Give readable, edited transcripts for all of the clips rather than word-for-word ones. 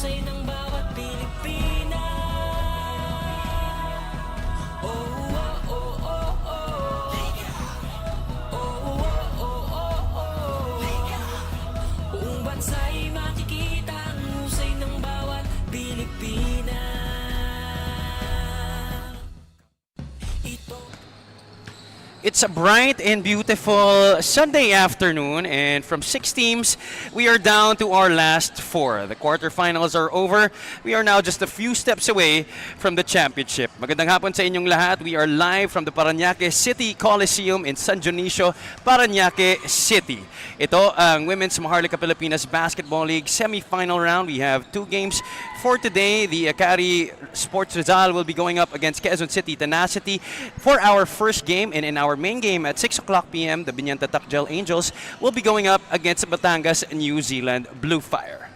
husay ng bawat Pilipina. Oh, oh, oh, oh, oh. Oh, oh, oh, oh, oh. Buong bansa'y makikita ang husay ng bawat Pilipina. It's a bright and beautiful Sunday afternoon, and from 6 teams, we are down to our last 4. The quarterfinals are over. We are now just a few steps away from the championship. Magandang hapon sa inyong lahat. We are live from the Paranaque City Coliseum in San Dionisio, Paranaque City. Ito ang Women's Maharlika Pilipinas Basketball League semifinal round. We have 2 games for today. The Akari Sports Rizal will be going up against Quezon City Tenacity for our first game, and in our main game at 6 o'clock p.m., the Binyanta Takjel Angels will be going up against Batangas New Zealand Blue Fire.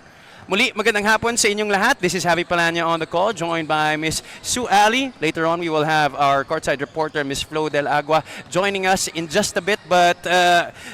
Muli, magandang hapon sa inyong lahat. This is Javi Palanya on the call, joined by Miss Sue Ali. Later on, we will have our courtside reporter, Miss Flo Del Agua, joining us in just a bit. But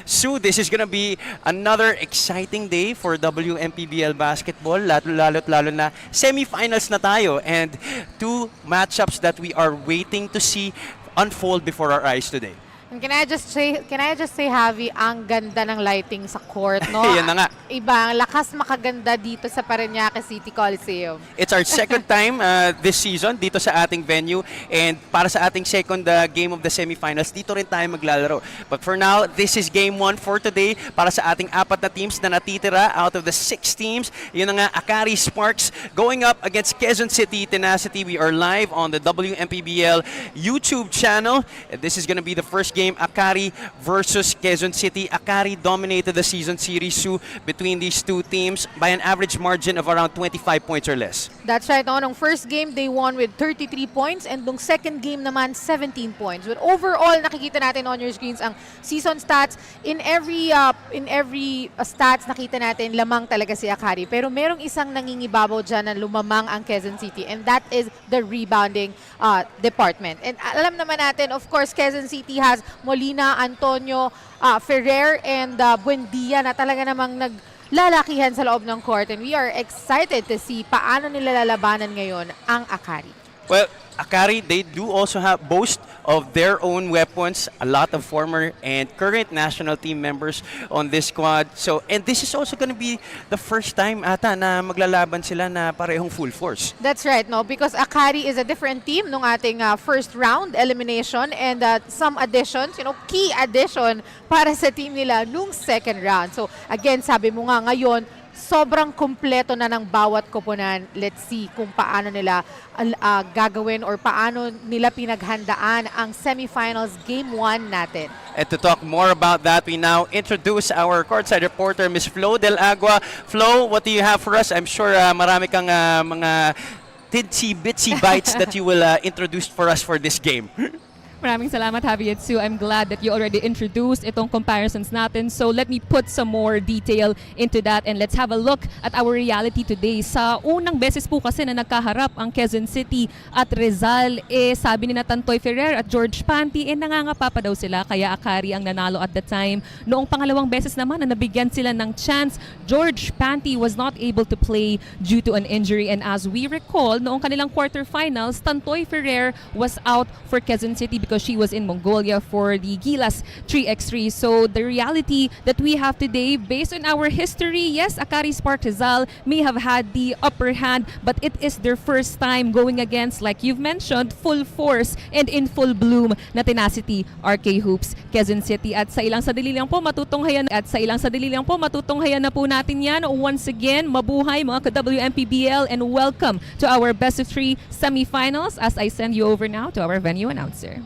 Sue, this is gonna be another exciting day for Wmpbl basketball. Lalo na semifinals na tayo, and 2 matchups that we are waiting to see unfold before our eyes today. And can I just say, Javi, ang ganda ng lighting sa court, no? Yan na nga. Ibang lakas makaganda dito sa Paranaque City Coliseum. It's our second time this season dito sa ating venue, and para sa ating second game of the semifinals, dito rin tayo maglalaro. But for now, this is game 1 for today para sa ating 4 na teams na natitira out of the 6 teams. Yun na nga, Akari Sparks going up against Quezon City Tenacity. We are live on the Wmpbl YouTube channel. This is gonna be the first game, Akari versus Quezon City. Akari dominated the season series between these 2 teams by an average margin of around 25 points or less. That's right. No? Nung first game, they won with 33 points, and nung second game naman, 17 points. But overall, nakikita natin on your screens ang season stats. In every stats, nakita natin lamang talaga si Akari. Pero merong isang nangingibabaw dyan na lumamang ang Quezon City, and that is the rebounding department. And alam naman natin, of course, Quezon City has Molina, Antonio, Ferrer, and Buendia na talaga namang naglalakihan sa loob ng court. And we are excited to see paano nila lalabanan ngayon ang Akari. Well, Akari, they do also boast of their own weapons, a lot of former and current national team members on this squad. So, and this is also going to be the first time ata na maglalaban sila na parehong full force. That's right, no? Because Akari is a different team nung ating first round elimination, and some additions, key addition para sa team nila nung second round. So, again, sabi mo nga ngayon, sobrang kumpleto na ng bawat koponan. Let's see kung paano nila gagawin or paano nila pinaghandaan ang semifinals game 1 natin. And to talk more about that, we now introduce our courtside reporter, Miss Flo Del Agua. Flo, what do you have for us? I'm sure marami kang mga bitsy bites that you will introduce for us for this game. Maraming salamat, Javi at Sue. I'm glad that you already introduced itong comparisons natin. So let me put some more detail into that, and let's have a look at our reality today. Sa unang beses po kasi na nagkaharap ang Quezon City at Rizal, sabi ni Tantoy Ferrer at George Panty, nangangapa pa daw sila, kaya Akari ang nanalo at the time. Noong pangalawang beses naman na nabigyan sila ng chance, George Panty was not able to play due to an injury. And as we recall, noong kanilang quarterfinals, Tantoy Ferrer was out for Quezon City because she was in Mongolia for the Gilas 3x3. So the reality that we have today, based on our history, yes, Akari Spark Rizal may have had the upper hand, but it is their first time going against, like you've mentioned, full force and in full bloom na Tenacity RK Hoops Quezon City. At sa ilang sadali lang po matutunghayan na po natin yan. Once again, mabuhay mga ka-WMPBL, and welcome to our best of 3 semifinals as I send you over now to our venue announcer.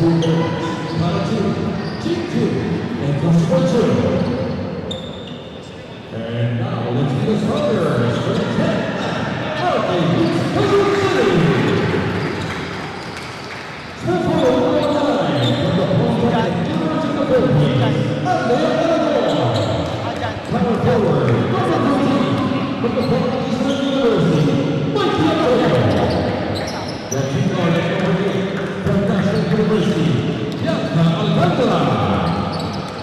And now let's see the starters for the 10th Paranaque Quezon City. Step forward on line from the Paranaque University of the Philippines, power forward, number 13, from the Paranaque University, Mikey Akari. Reaching guard at number 8, from National University, Bianca Alcantara.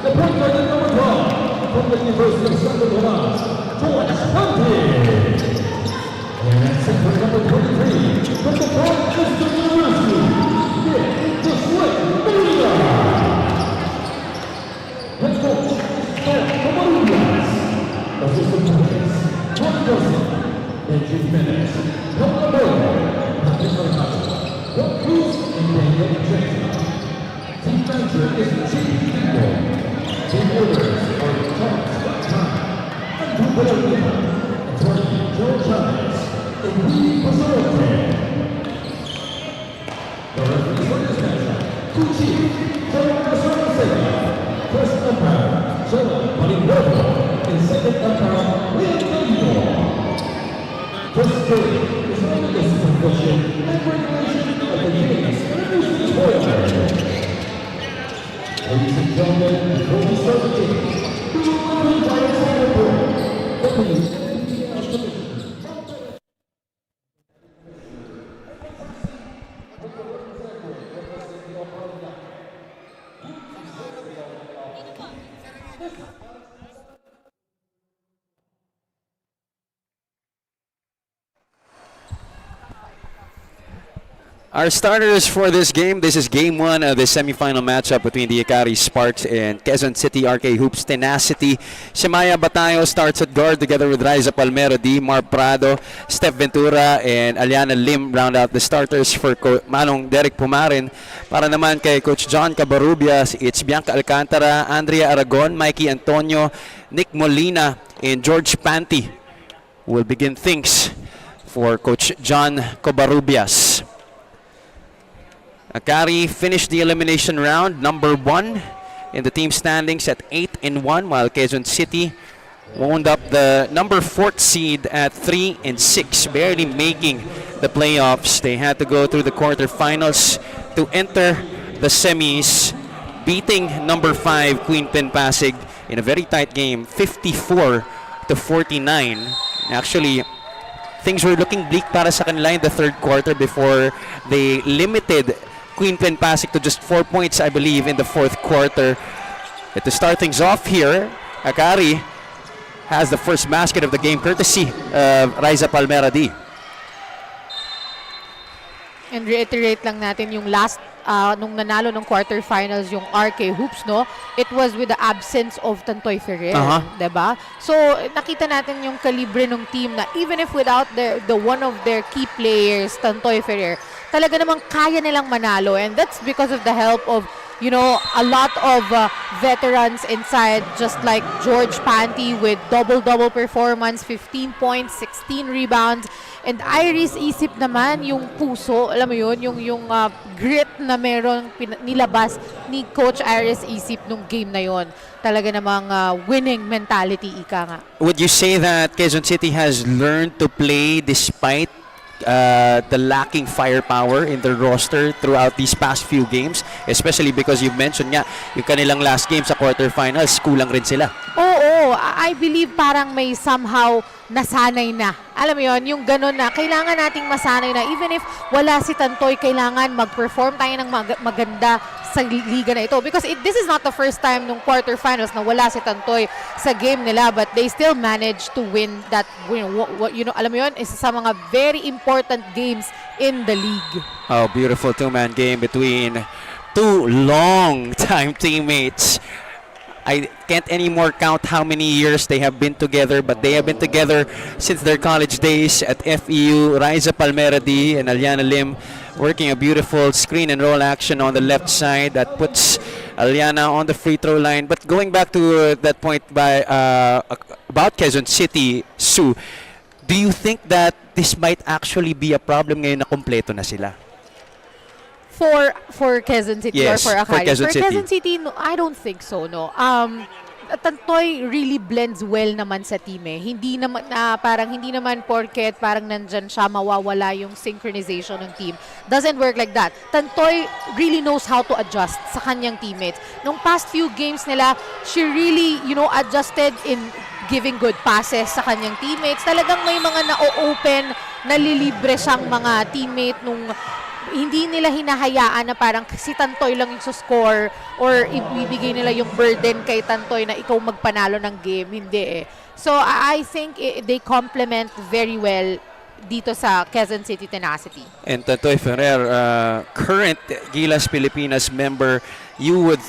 The point guard at number 12, from the University of San Nicolas, George Ponte. And at center number 23, from the Northeastern University, Nick the Slick Maria. Head coach, Stan Camarullas. Assistant coaches, Juan Joseph, Benji Jimenez, Tom Abel, Patrick Mercado, Juan Cruz, and Daniel Jackson. Team manager is Chief Campbell. Team orders are Thomas Blackman, Wmpbl, attorney Joe Chavez, and Willie Pasarote. The referees for this matchup, Kuchi, Joe Pasarote, first umpire, Joe Palingovo, and second umpire, Will Caino. First game is on the discussion and regulation of the game's introducing spoiler. Ladies and gentlemen, before we start the game, we will now invite our report. Our starters for this game, this is game 1 of the semifinal matchup between the Akari Sparks and Quezon City RK Hoops Tenacity. Shemaya Batayo starts at guard together with Riza Palmero D, Mar Prado, Steph Ventura, and Aliana Lim round out the starters for Manong Derek Pumarin. Para naman kay Coach John Cabarubias, it's Bianca Alcantara, Andrea Aragon, Mikey Antonio, Nick Molina, and George Panty will begin things for Coach John Cabarubias. Akari finished the elimination round number 1 in the team standings at 8-1, while Quezon City wound up the number 4th seed at 3-6, barely making the playoffs. They had to go through the quarterfinals to enter the semis, beating number 5 Queen Pasig in a very tight game, 54-49. Actually, things were looking bleak para sa kanila in the third quarter before they limited Queen Pasig to just 4 points, I believe, in the fourth quarter. But to start things off here, Akari has the first basket of the game, courtesy of Riza Palmera D. And reiterate lang natin yung last, nung nanalo ng quarterfinals yung RK Hoops, no? It was with the absence of Tantoy Ferrer, diba? So, nakita natin yung kalibre ng team na even if without the one of their key players, Tantoy Ferrer, talaga namang kaya nilang manalo. And that's because of the help of, you know, a lot of veterans inside, just like George Panty with double-double performance, 15 points, 16 rebounds. And Iris Isip naman, yung puso, alam mo yun, yung grit na meron nilabas ni Coach Iris Isip nung game na yon. Talaga namang winning mentality, ika nga. Would you say that Quezon City has learned to play despite the lacking firepower in their roster throughout these past few games, especially because you mentioned nga yung kanilang last game sa quarterfinals, kulang rin sila? Oo, I believe parang may somehow nasanay na. Alam mo yun, yung gano'n na, kailangan nating masanay na. Even if wala si Tantoy, kailangan mag-perform tayo ng maganda sa liga na ito. Because this is not the first time nung quarterfinals na wala si Tantoy sa game nila, but they still managed to win that, you know, alam mo yun, isa sa mga very important games in the league. Oh, beautiful two-man game between two long-time teammates. I can't anymore count how many years they have been together, but they have been together since their college days at FEU. Riza Palmera D and Aliana Lim working a beautiful screen and roll action on the left side that puts Aliana on the free throw line. But going back to that point by about Quezon City, Sue, do you think that this might actually be a problem ngayon na kompleto na sila? For Quezon City Yes, or for for Akari. Quezon City. Quezon City, no, I don't think so, no. Tantoy really blends well naman sa team eh. Hindi naman parang hindi naman porket parang nandyan siya mawawala yung synchronization ng team. Doesn't work like that. Tantoy really knows how to adjust sa kanyang teammates. Nung past few games nila, she really, adjusted in giving good passes sa kanyang teammates. Talagang may mga na-open, nalilibre siyang mga teammate nung hindi nila hinahayaan na parang si Tantoy lang yung score or ibibigay nila yung burden kay Tantoy na ikaw magpanalo ng game. Hindi eh. So, I think they complement very well dito sa Quezon City Tenacity. And Tantoy Ferrer, current Gilas Pilipinas member, you would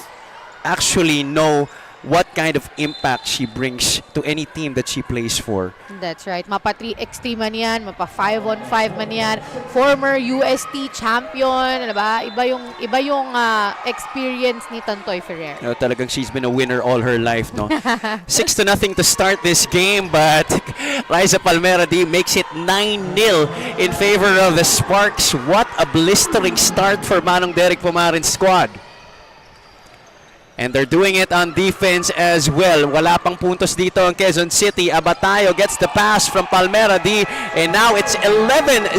actually know what kind of impact she brings to any team that she plays for. That's right. Mapa 3x3 man yan, mapa 5-on-5 man yan. Former UST champion, ano ba? Iba yung experience ni Tantoy Ferrer. No, talagang she's been a winner all her life, no? 6-0 to start this game, but Liza Palmera D makes it 9-0 in favor of the Sparks. What a blistering start for Manong Derek Pumarin's squad. And they're doing it on defense as well. Wala pang puntos dito ang Quezon City. Abatayo gets the pass from Palmera D. And now it's 11-0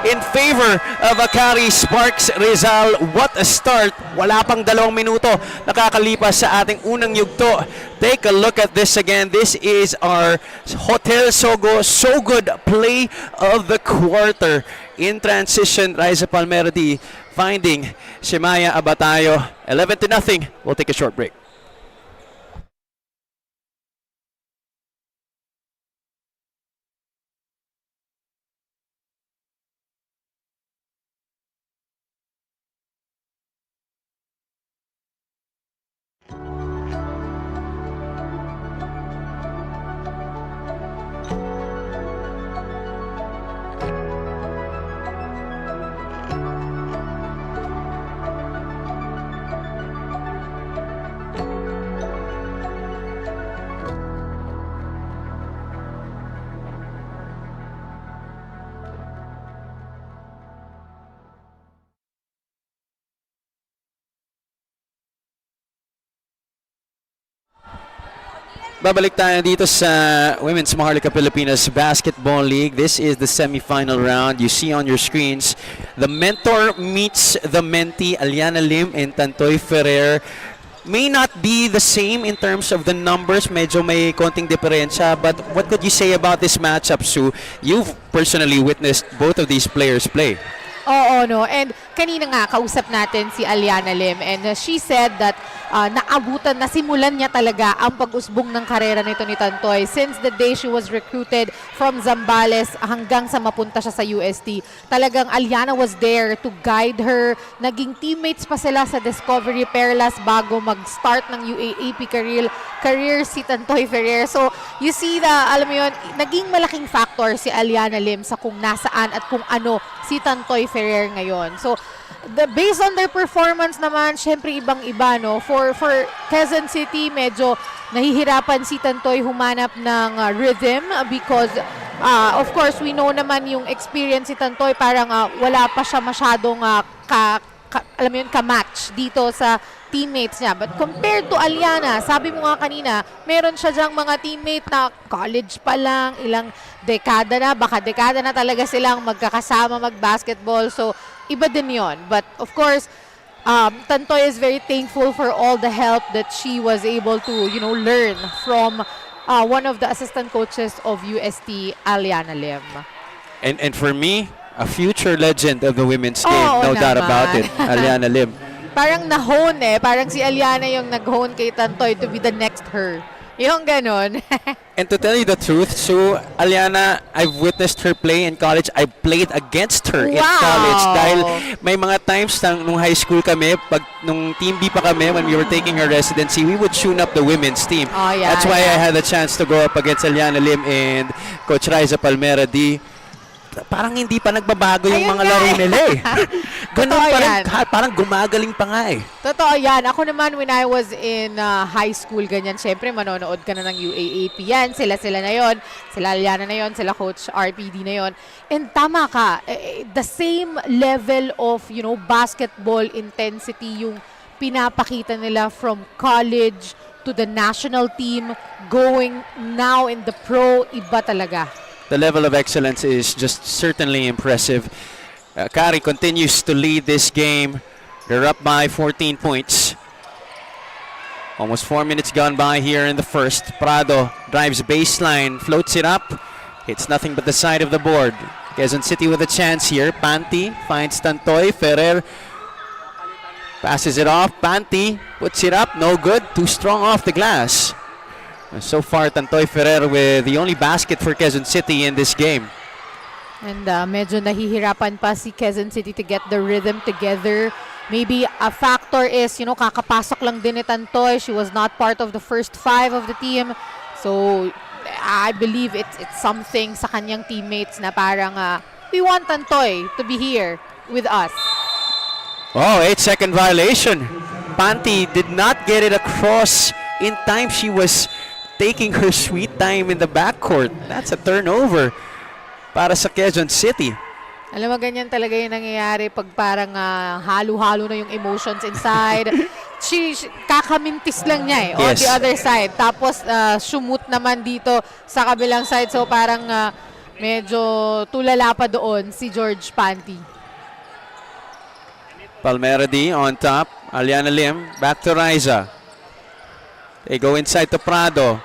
in favor of Akari Sparks Rizal. What a start. Wala pang 2 minuto nakakalipas sa ating unang yugto. Take a look at this again. This is our Hotel Sogo So Good play of the quarter. In transition, Liza Palmera D finding Shemaya Abatayo. 11-0. We'll take a short break. Babalik tayo dito sa Women's Maharlika Pilipinas Basketball League. This is the semifinal round. You see on your screens, the mentor meets the mentee, Aliana Lim and Tantoy Ferrer. May not be the same in terms of the numbers. Medyo may konting diferensya. But what could you say about this matchup, Sue? You've personally witnessed both of these players play. Oo, no. And kanina nga, kausap natin si Aliana Lim. And she said that nasimulan niya talaga ang pag-usbong ng karera nito ni Tantoy since the day she was recruited from Zambales hanggang sa mapunta siya sa UST. Talagang Aliana was there to guide her. Naging teammates pa sila sa Discovery Perlas bago mag-start ng UAAP career si Tantoy Ferrer. So, you see alam mo yun, naging malaking factor si Aliana Lim sa kung nasaan at kung ano si Tantoy Ferrer ngayon. So, based on their performance naman, syempre ibang-iba, no? For Quezon City, medyo nahihirapan si Tantoy humanap ng rhythm because, of course, we know naman yung experience si Tantoy, parang wala pa siya masyadong alam mo yun, ka-match dito sa teammates niya. But compared to Aliana, sabi mo nga kanina, meron siya dyang mga teammate na college pa lang, ilang dekada na, baka dekada na talaga silang magkakasama mag-basketball. So, iba din yon. But of course, Tantoy is very thankful for all the help that she was able to, learn from one of the assistant coaches of UST, Aliana Lim. And for me, a future legend of the women's game, no naman. doubt about it, Aliana Lim. Parang na-hone parang si Aliana yung nag-hone kay Tantoy to be the next her. Yung ganon. And to tell you the truth, so Aliana, I've witnessed her play in college. I played against her in college dahil may mga times nung high school kami, nung Team B pa kami, when we were taking our residency, we would tune up the women's team. Oh, yeah, That's why I had a chance to go up against Aliana Lim and Coach Liza Palmera D. parang hindi pa nagbabago yung Ayun mga nga laro eh. nila eh. Ganun Totoo pa rin, yan. parang gumagaling pa nga eh. Totoo yan. Ako naman, when I was in high school, ganyan, syempre, manonood ka na ng UAAP yan. Sila na yon, sila Liana na yon, sila Coach RPD na yon. And tama ka, the same level of, basketball intensity yung pinapakita nila from college to the national team, going now in the pro, iba talaga. The level of excellence is just certainly impressive. Akari continues to lead this game. They're up by 14 points. Almost 4 minutes gone by here in the first. Prado drives baseline, floats it up. Hits nothing but the side of the board. Quezon City with a chance here. Panty finds Tantoy. Ferrer passes it off. Panty puts it up. No good. Too strong off the glass. So far, Tantoy Ferrer with the only basket for Quezon City in this game. And medyo nahihirapan pa si Quezon City to get the rhythm together. Maybe a factor is, kakapasok lang din ni Tantoy. She was not part of the first 5 of the team. So, I believe it's something sa kanyang teammates na parang, we want Tantoy to be here with us. Oh, 8-second violation. Panty did not get it across in time. She was taking her sweet time in the backcourt. That's a turnover para sa Quezon City. Alam mo, ganyan talaga yung nangyayari pag parang halo-halo na yung emotions inside. she kakamintis lang niya on Yes. the other side. Tapos, shumut naman dito sa kabilang side. So, parang medyo tulala pa doon si George Panty. Palmeradi on top. Aliana Lim back to Riza. They go inside to Prado.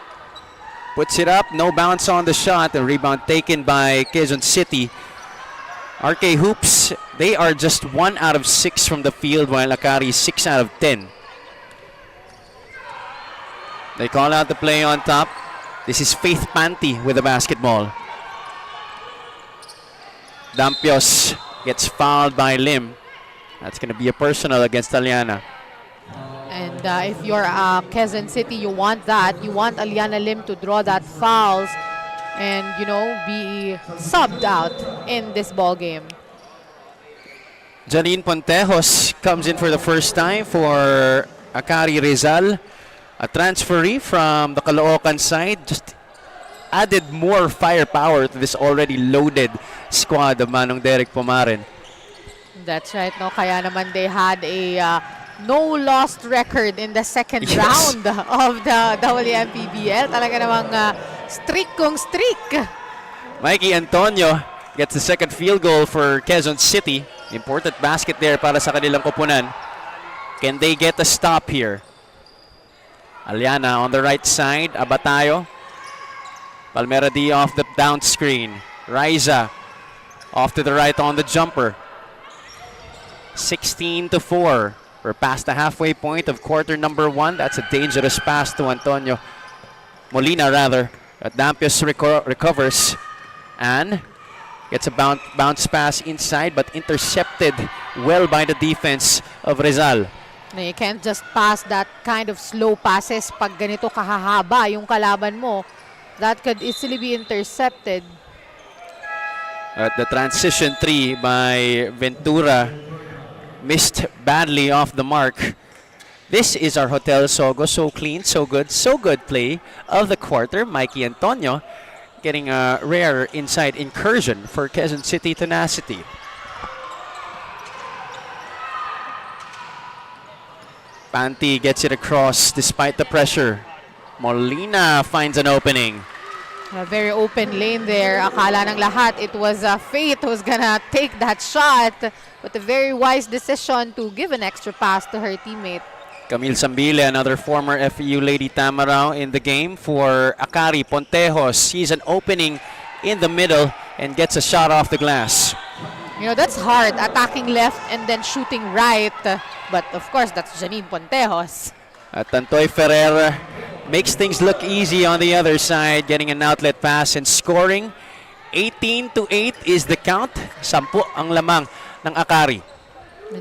Puts it up, no bounce on the shot. The rebound taken by Quezon City. RK Hoops, they are just 1 out of 6 from the field, while Akari is 6 out of 10. They call out the play on top. This is Faith Panty with the basketball. Dampios gets fouled by Lim. That's going to be a personal against Aliana. And if you're Quezon City, you want that. You want Aliana Lim to draw that fouls and, be subbed out in this ball game. Janine Pontejos comes in for the first time for Akari Rizal. A transferee from the Caloocan side. Just added more firepower to this already loaded squad of Manong Derek Pumarin. That's right, no? Kaya naman they had a no lost record in the second Yes. round of the Wmpbl. Talaga namang streak kung streak. Mikey Antonio gets the second field goal for Quezon City. Important basket there para sa kanilang koponan. Can they get a stop here? Aliana on the right side. Abatayo. Palmeradi off the down screen. Riza off to the right on the jumper. 16-4. We're past the halfway point of quarter number 1. That's a dangerous pass to Antonio. Molina, rather. Dampios recovers and gets a bounce pass inside but intercepted well by the defense of Rizal. You can't just pass that kind of slow passes pag ganito kahahaba yung kalaban mo. That could easily be intercepted. At the transition 3 by Ventura missed badly off the mark. This is our Hotel Sogo. So clean, so good play of the quarter. Mikey Antonio getting a rare inside incursion for Quezon City tenacity. Panty gets it across despite the pressure. Molina finds an opening. A very open lane there. Akala ng lahat it was Faith who's gonna take that shot. But a very wise decision to give an extra pass to her teammate. Camille Sambile, another former FEU Lady Tamarao in the game for Akari Pontejos. Sees an opening in the middle and gets a shot off the glass. That's hard, attacking left and then shooting right. But of course, that's Janine Pontejos. At Tantoy Ferrer makes things look easy on the other side, getting an outlet pass and scoring. 18-8 is the count. 10 ang lamang ng Akari.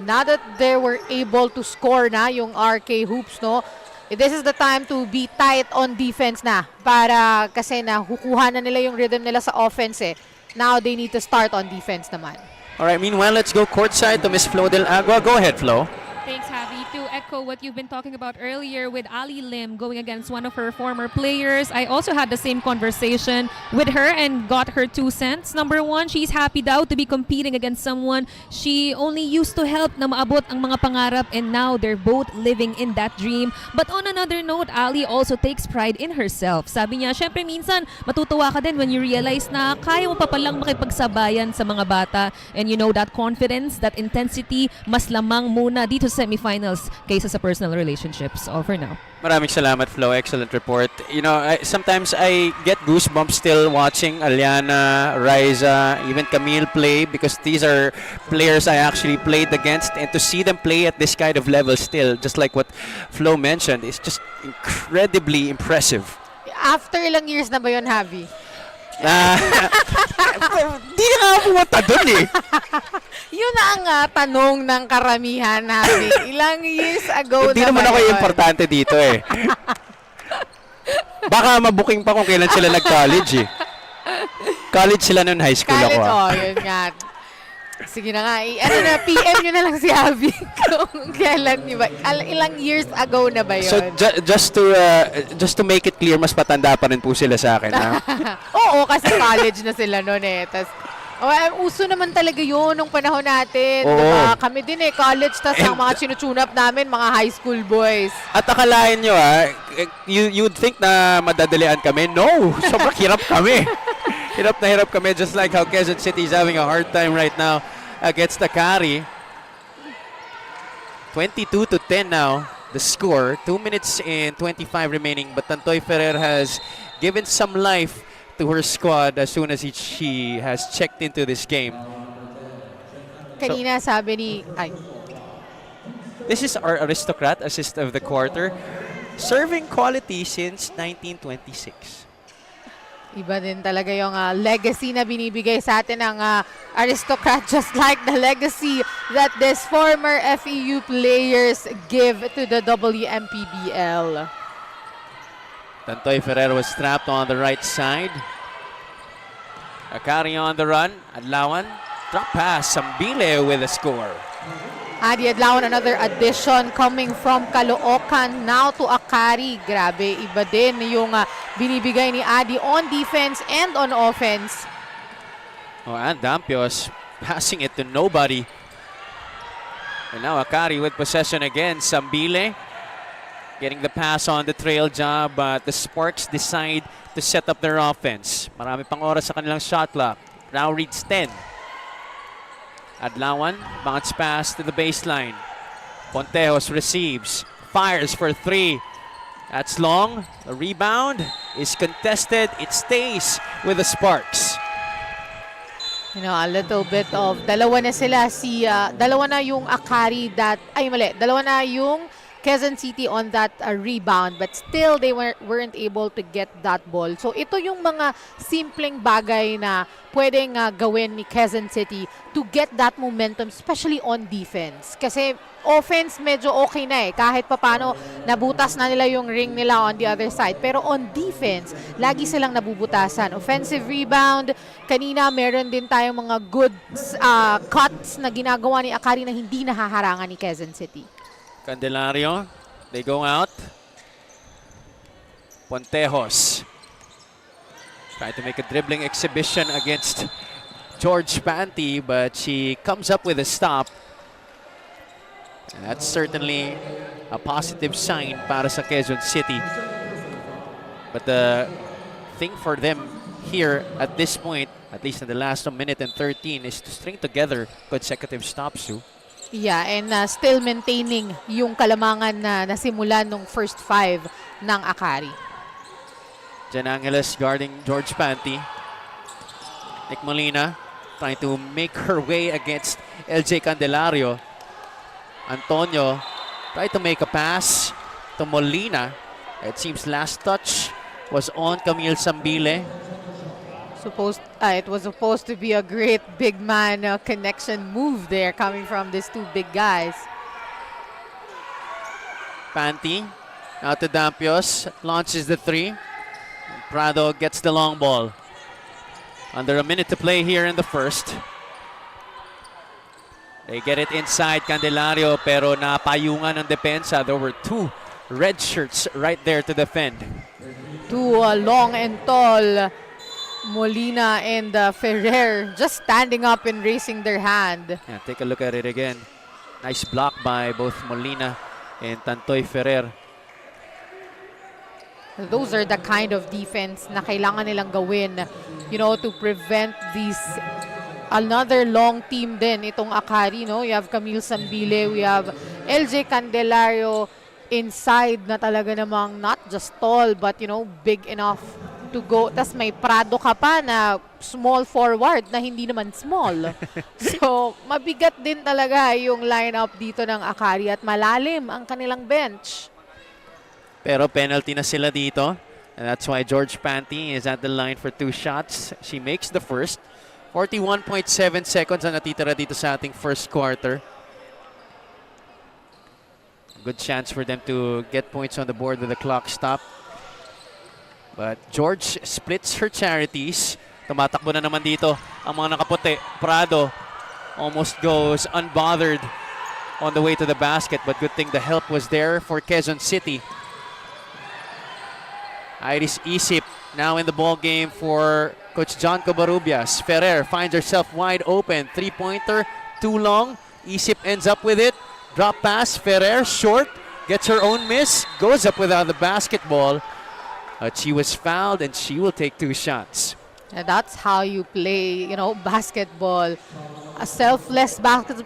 Now that they were able to score na yung RK Hoops, no? This is the time to be tight on defense na. Para kasi nakukuha na nila yung rhythm nila sa offense eh. Now they need to start on defense naman. All right, meanwhile, let's go courtside to Miss Flo Del Agua. Go ahead, Flo. Thanks, Javi. To echo what you've been talking about earlier with Ali Lim going against one of her former players, I also had the same conversation with her and got her 2 cents. Number one, she's happy daw to be competing against someone she only used to help na maabot ang mga pangarap, and now they're both living in that dream. But on another note, Ali also takes pride in herself. Sabi niya, syempre minsan matutuwa ka din when you realize na kaya mo pa palang makipagsabayan sa mga bata, and you know that confidence, that intensity, mas lamang muna dito sa semifinals kaysa sa personal relationships. All for now. Maraming salamat, Flo. Excellent report. You know, sometimes I get goosebumps still watching Aliana, Riza, even Camille play, because these are players I actually played against, and to see them play at this kind of level still, just like what Flo mentioned, is just incredibly impressive. After ilang years na ba yun, Javi? Di nga pumunta dun eh. Yun na ang tanong ng karamihan, Javi. Ilang years ago Hindi na naman ba ako yun? importante dito eh. Baka mabuking pa kung kailan sila nag-college eh. College sila noon, high school College, ako. yun nga. Sige na nga, PM nyo na lang si Javi kung kailan nyo ba. Ilang years ago na ba yun? So just to make it clear, mas patanda pa rin po sila sa akin. Ha? Oo, kasi college na sila noon eh. Tas, uso naman talaga yun nung panahon natin. Oo. Diba? Kami din eh, college. Tas ang mga sinutune-up namin, mga high school boys. At akalain nyo you'd think na madadalian kami. No! Sobrang hirap kami. Hirap na hirap kami, just like how Quezon City is having a hard time right now against Akari. 22-10 now, the score. 2 minutes and 25 remaining, but Tantoy Ferrer has given some life to her squad as soon as she has checked into this game. Kanina sabi ni... This is our aristocrat, assist of the quarter, serving quality since 1926. Iba din talaga yung legacy na binibigay sa atin ng aristocrat, just like the legacy that this former FEU players give to the Wmpbl. Tantoy Ferrer was trapped on the right side. Akari on the run. Adlawan. Drop pass. Wmpbl with a score. Adi Adlawan, another addition coming from Caloocan now to Akari. Grabe, iba din yung binibigay ni Adi on defense and on offense. Oh, and Dampios passing it to nobody. And now Akari with possession again. Wmpbl getting the pass on the trail job, but the Sparks decide to set up their offense. Marami pang oras sa kanilang shot clock. Now reads 10. Adlawan, bounce pass to the baseline. Pontejos receives, fires for 3. That's long. The rebound is contested. It stays with the Sparks. You know, a little bit of dalawa na sila dalawa na yung Akari dalawa na yung Quezon City on that rebound, but still they weren't able to get that ball. So ito yung mga simpleng bagay na pwedeng gawin ni Quezon City to get that momentum, especially on defense. Kasi offense medyo okay na eh, kahit papano nabutas na nila yung ring nila on the other side. Pero on defense, lagi silang nabubutasan. Offensive rebound, kanina meron din tayong mga good cuts na ginagawa ni Akari na hindi nahaharangan ni Quezon City. Candelario, they go out. Pontejos trying to make a dribbling exhibition against George Panty, but she comes up with a stop. And that's certainly a positive sign para sa Quezon City. But the thing for them here at this point, at least in the last minute and 13, is to string together consecutive stops, Sue. Yeah, and still maintaining yung kalamangan na nasimulan nung first 5 ng Akari. Jen Angeles guarding George Panty. Nick Molina trying to make her way against LJ Candelario. Antonio tried to make a pass to Molina. It seems last touch was on Camille Wmpbl. It was supposed to be a great big man connection move there coming from these two big guys. Panty out to Dampios, launches the 3. Prado gets the long ball. Under a minute to play here in the first. They get it inside Candelario pero napayungan ng depensa. There were two red shirts right there to defend. Two long and tall, Molina and Ferrer, just standing up and raising their hand. Yeah, take a look at it again. Nice block by both Molina and Tantoy Ferrer. Those are the kind of defense na kailangan nilang gawin, you know, to prevent these. Another long team din itong Akari, no? You have Camille Sambile, we have LJ Candelario inside na talaga namang not just tall but, you know, big enough to go. Tas may Prado ka pa na small forward na hindi naman small. So, mabigat din talaga yung lineup dito ng Akari at malalim ang kanilang bench. Pero penalty na sila dito. And that's why George Panty is at the line for 2 shots. She makes the first. 41.7 seconds ang natitira dito sa ating first quarter. Good chance for them to get points on the board with the clock stop. But George splits her charities. Tumatakbo na naman dito ang mga nakaputi. Prado almost goes unbothered on the way to the basket. But good thing the help was there for Quezon City. Iris Isip now in the ball game for Coach John Covarrubias. Ferrer finds herself wide open. 3-pointer, too long. Isip ends up with it. Drop pass, Ferrer short. Gets her own miss. Goes up without the basketball. But she was fouled and she will take 2 shots. And that's how you play, you know, basketball. A selfless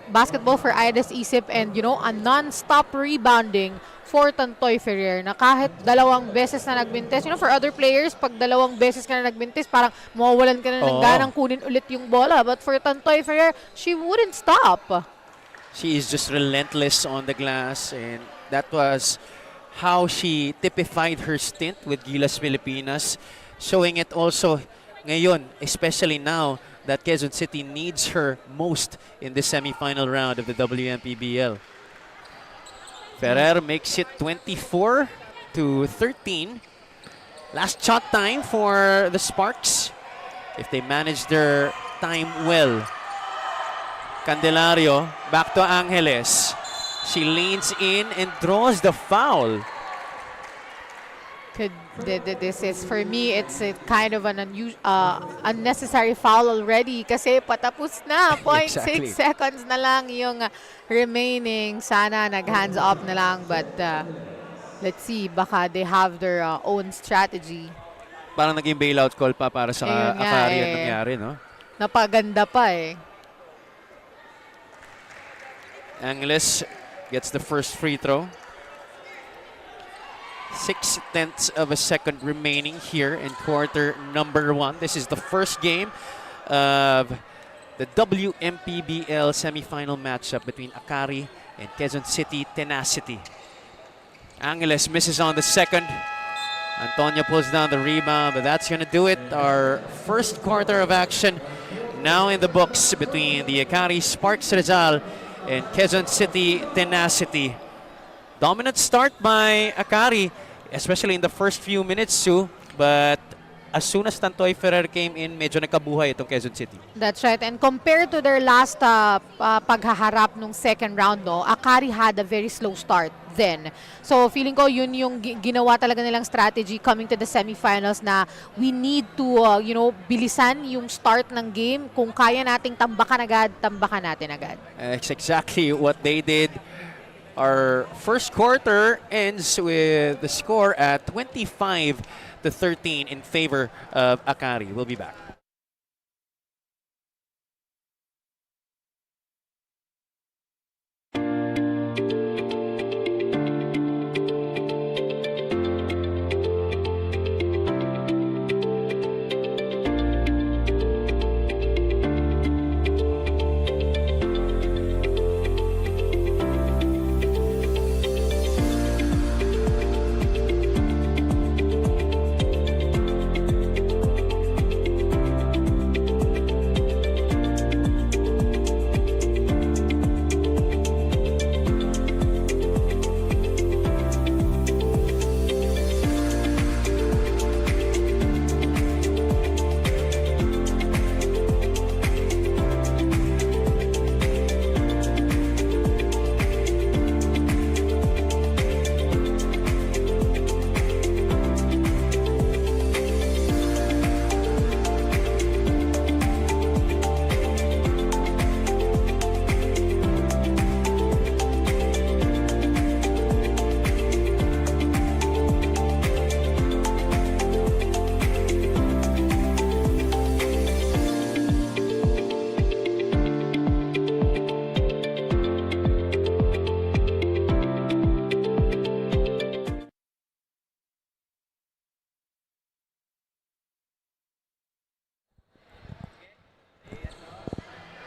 basketball for Iris Isip and, you know, a non-stop rebounding for Tantoy Ferrer na kahit dalawang beses na nagbintes. You know, for other players, pag dalawang beses ka na nagbintes, parang mawawalan ka na ng ganang kunin ulit yung bola. But for Tantoy Ferrer, she wouldn't stop. She is just relentless on the glass, and that was how she typified her stint with Gilas Pilipinas, showing it also ngayon, especially now that Quezon City needs her most in the semifinal round of the Wmpbl. Ferrer makes it 24-13. Last shot time for the Sparks, if they manage their time well. Candelario back to Angeles. She leans in and draws the foul. This is, for me, it's a kind of an unnecessary foul already kasi patapos na. 0.6 Exactly. seconds na lang yung remaining. Sana nag-hands up na lang, but let's see, baka they have their own strategy. Parang naging bailout call pa para sa Ayun nga Akari ang eh. nangyari, no? Napaganda pa eh. Angeles gets the first free throw. 0.6 of a second remaining here in quarter number 1. This is the first game of the Wmpbl semifinal matchup between Akari and Quezon City Tenacity. Angeles misses on the second. Antonio pulls down the rebound, but that's going to do it. Our first quarter of action now in the books between the Akari Sparks Rizal and Quezon City Tenacity. Dominant start by Akari, especially in the first few minutes, Sue. But as soon as Tantoy Ferrer came in, medyo nakabuhay itong Quezon City. That's right. And compared to their last paghaharap nung second round, no, Akari had a very slow start then. So feeling ko yun yung ginawa talaga nilang strategy coming to the semifinals na we need to, you know, bilisan yung start ng game. Kung kaya nating tambakan agad, tambakan natin agad. It's exactly what they did. Our first quarter ends with the score at 25-13 in favor of Akari. We'll be back.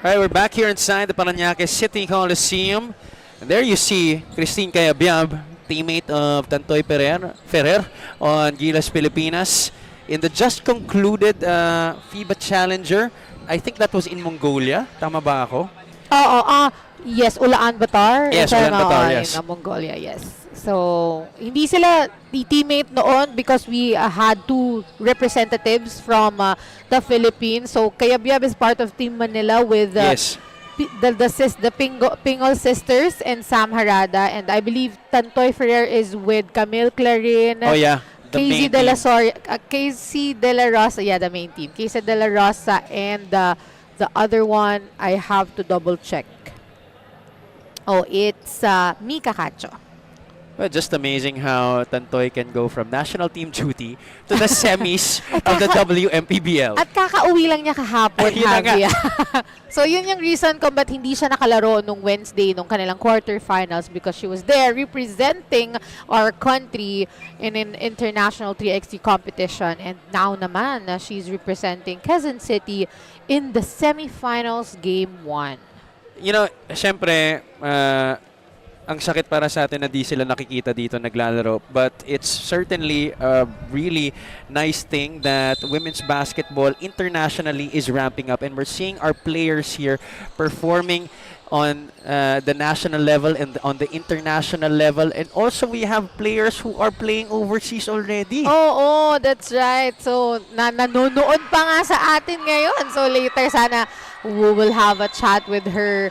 All right, we're back here inside the Paranaque City Coliseum. And there you see Christine Cayabyab, teammate of Tantoy Ferrer on Gilas Pilipinas. In the just concluded FIBA Challenger, I think that was in Mongolia. Tama ba ako? Yes, Ulaanbaatar. Yes, Ulaanbaatar, yes. In Mongolia, yes. So, hindi sila teammate noon because we had two representatives from the Philippines. So, Cayabyab is part of Team Manila with Yes. the Pingol sisters and Sam Harada. And I believe Tantoy Ferrer is with Camille Clarin. Oh yeah, the Casey main De La team. Casey De La Rosa, yeah, the main team. Casey De La Rosa and the other one, I have to double check. Oh, it's Mika Cacho. Well, just amazing how Tantoy can go from national team duty to the semis of the WMPBL. At kakauwi lang niya kahapon, Yun na nga. Javi. So, yun yung reason kung ba't hindi siya nakalaro nung Wednesday, nung kanilang quarterfinals, because she was there representing our country in an international 3x3 competition. And now naman, she's representing Quezon City in the semifinals game 1. You know, syempre, ang sakit para sa atin na di sila nakikita dito naglalaro. But it's certainly a really nice thing that women's basketball internationally is ramping up. And we're seeing our players here performing on the national level and on the international level. And also we have players who are playing overseas already. Oo, that's right. So, nanonood pa nga sa atin ngayon. So, later sana we will have a chat with her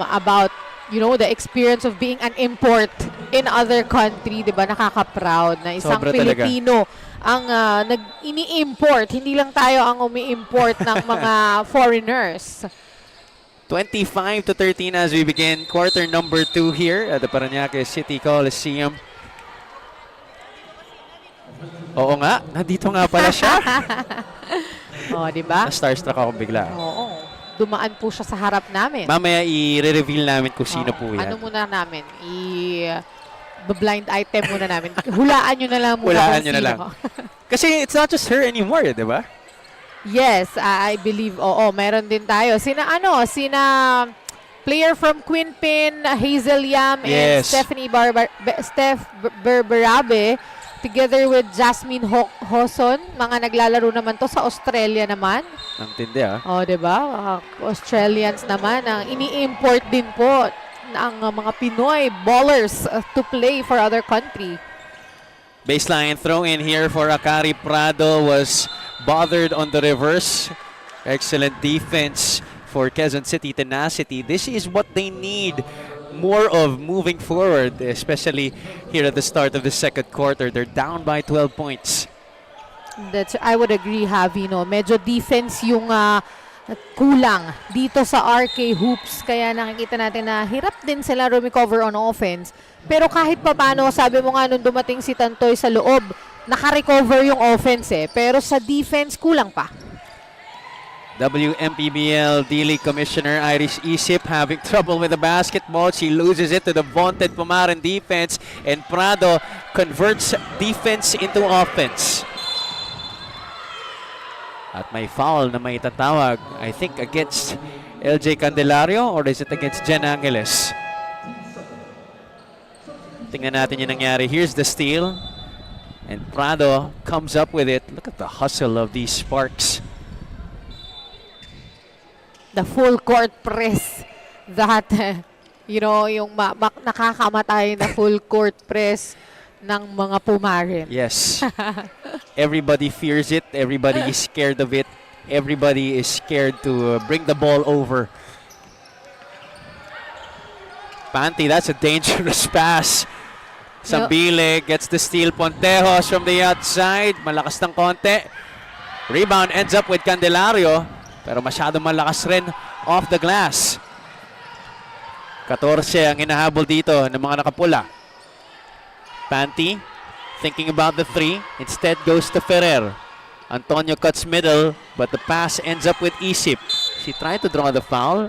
about the experience of being an import in other country, 'di ba? Nakaka-proud na isang Sobra Pilipino ang ini-import. Hindi lang tayo ang umi-import ng mga foreigners. 25-13 as we begin quarter number 2 here at the Paranaque City Coliseum. Oo nga, nandito nga pala siya. Oh, 'di ba? Na-starstruck ako bigla. Oo. Dumaan po siya sa harap namin. Mamaya i-reveal namin kung sino po yan. Ano muna namin? Blind item muna namin. Hulaan nyo na lang muna Hulaan kung nyo na sino. lang. Kasi it's not just her anymore, di ba? Yes, I believe, meron din tayo. Sina player from Quinpin, Hazel Yam, and Yes. Steph Berberabe, together with Jasmine Hoson. Mga naglalaro naman to sa Australia naman. Ang tindi Diba? Australians naman. Ini-import din po ang mga Pinoy ballers to play for other country. Baseline throw in here for Akari. Prado was bothered on the reverse. Excellent defense for Quezon City. Tenacity. This is what they need more of moving forward, especially here at the start of the second quarter. They're down by 12 points. I would agree, Javi. Medyo defense yung kulang dito sa RK Hoops. Kaya nakikita natin na hirap din sila recover on offense. Pero kahit paano, sabi mo nga nung dumating si Tantoy sa loob, naka-recover yung offense Pero sa defense, kulang pa. WMPBL D-League Commissioner Iris Isip having trouble with the basketball. She loses it to the vaunted Pumaran defense, and Prado converts defense into offense. At may foul na may tatawag, I think against LJ Candelario, or is it against Jen Angeles? Tingnan natin yung nangyari. Here's the steal, and Prado comes up with it. Look at the hustle of these Sparks. The full court press that, yung nakakamatay na full court press ng mga Pumarin. Yes. Everybody fears it. Everybody is scared of it. Everybody is scared to bring the ball over. Panty, that's a dangerous pass. Sambile gets the steal. Pontejos from the outside. Malakas ng konti. Rebound ends up with Candelario. Pero masyadong malakas rin off the glass. 14 ang hinahabol dito ng mga nakapula. Panty, thinking about the three, instead goes to Ferrer. Antonio cuts middle, but the pass ends up with Isip. She tried to draw the foul,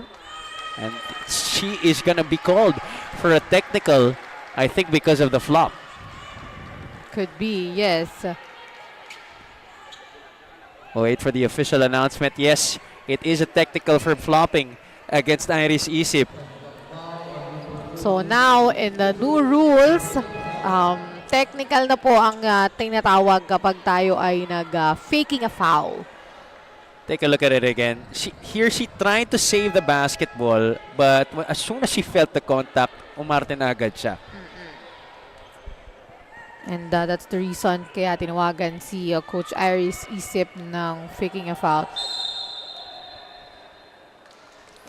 and she is gonna be called for a technical, I think because of the flop. Could be, yes. We'll wait for the official announcement. Yes, It is a technical for flopping against Iris Isip. So now, in the new rules, technical na po ang tinatawag kapag tayo ay nag-faking a foul. Take a look at it again. Here she tried to save the basketball, but as soon as she felt the contact, umarte na agad siya. And that's the reason kaya tinawagan si Coach Iris Isip ng faking a foul.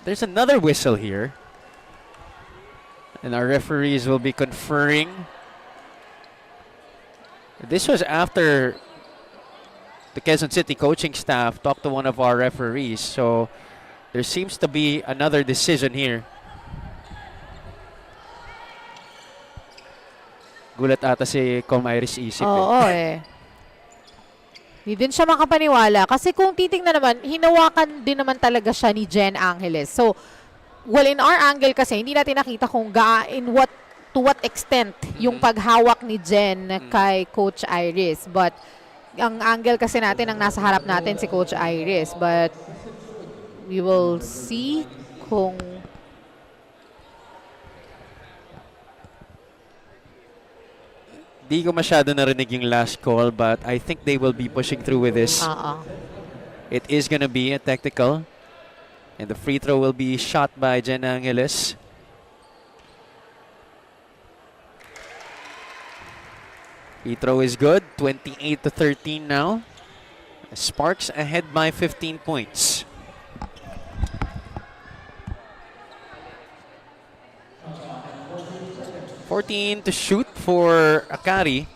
There's another whistle here. And our referees will be conferring. This was after the Quezon City coaching staff talked to one of our referees. So there seems to be another decision here. Gulat ata si Com Iris Isip. Oo Hindi din siya makapaniwala. Kasi kung titingnan naman, hinawakan din naman talaga siya ni Jen Angeles. So, well, in our angle kasi, hindi natin nakita kung to what extent yung paghawak ni Jen kay Coach Iris. But, ang angle kasi natin, ang nasa harap natin si Coach Iris. But, we will see kung Di ko masyado narinig yung last call, but I think they will be pushing through with this. It is gonna be a technical. And the free throw will be shot by Jen Angeles. Free throw is good. 28-13 now. Sparks ahead by 15 points. $14 to shoot for Akari.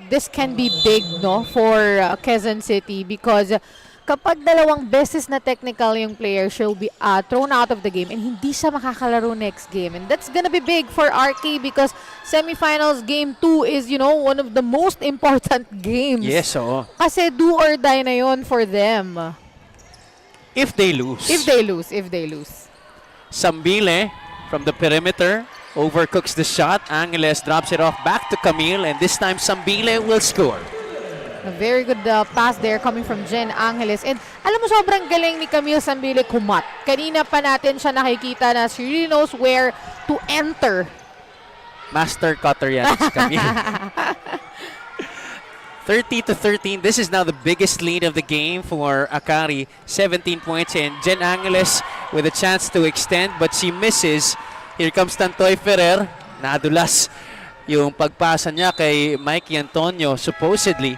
This can be big for Quezon City because kapag dalawang beses na technical yung player, she'll be thrown out of the game and hindi siya makakalaro next game. And that's gonna be big for RK because semifinals game 2 is, one of the most important games. Yes, oo. Kasi do or die na yun for them. If they lose. If they lose. Wmpbl from the perimeter overcooks the shot. Angeles drops it off back to Camille, and this time Wmpbl will score. A very good pass there coming from Jen Angeles. And alam mo, sobrang galing ni Camille Wmpbl kumat. Kanina pa natin siya nakikita na she really knows where to enter. Master cutter yan, si Camille. 30-13. This is now the biggest lead of the game for Akari. 17 points, and Jen Angeles with a chance to extend, but she misses. Here comes Tantoy Ferrer. Nadulas yung pagpasa niya kay Mikey Antonio. Supposedly,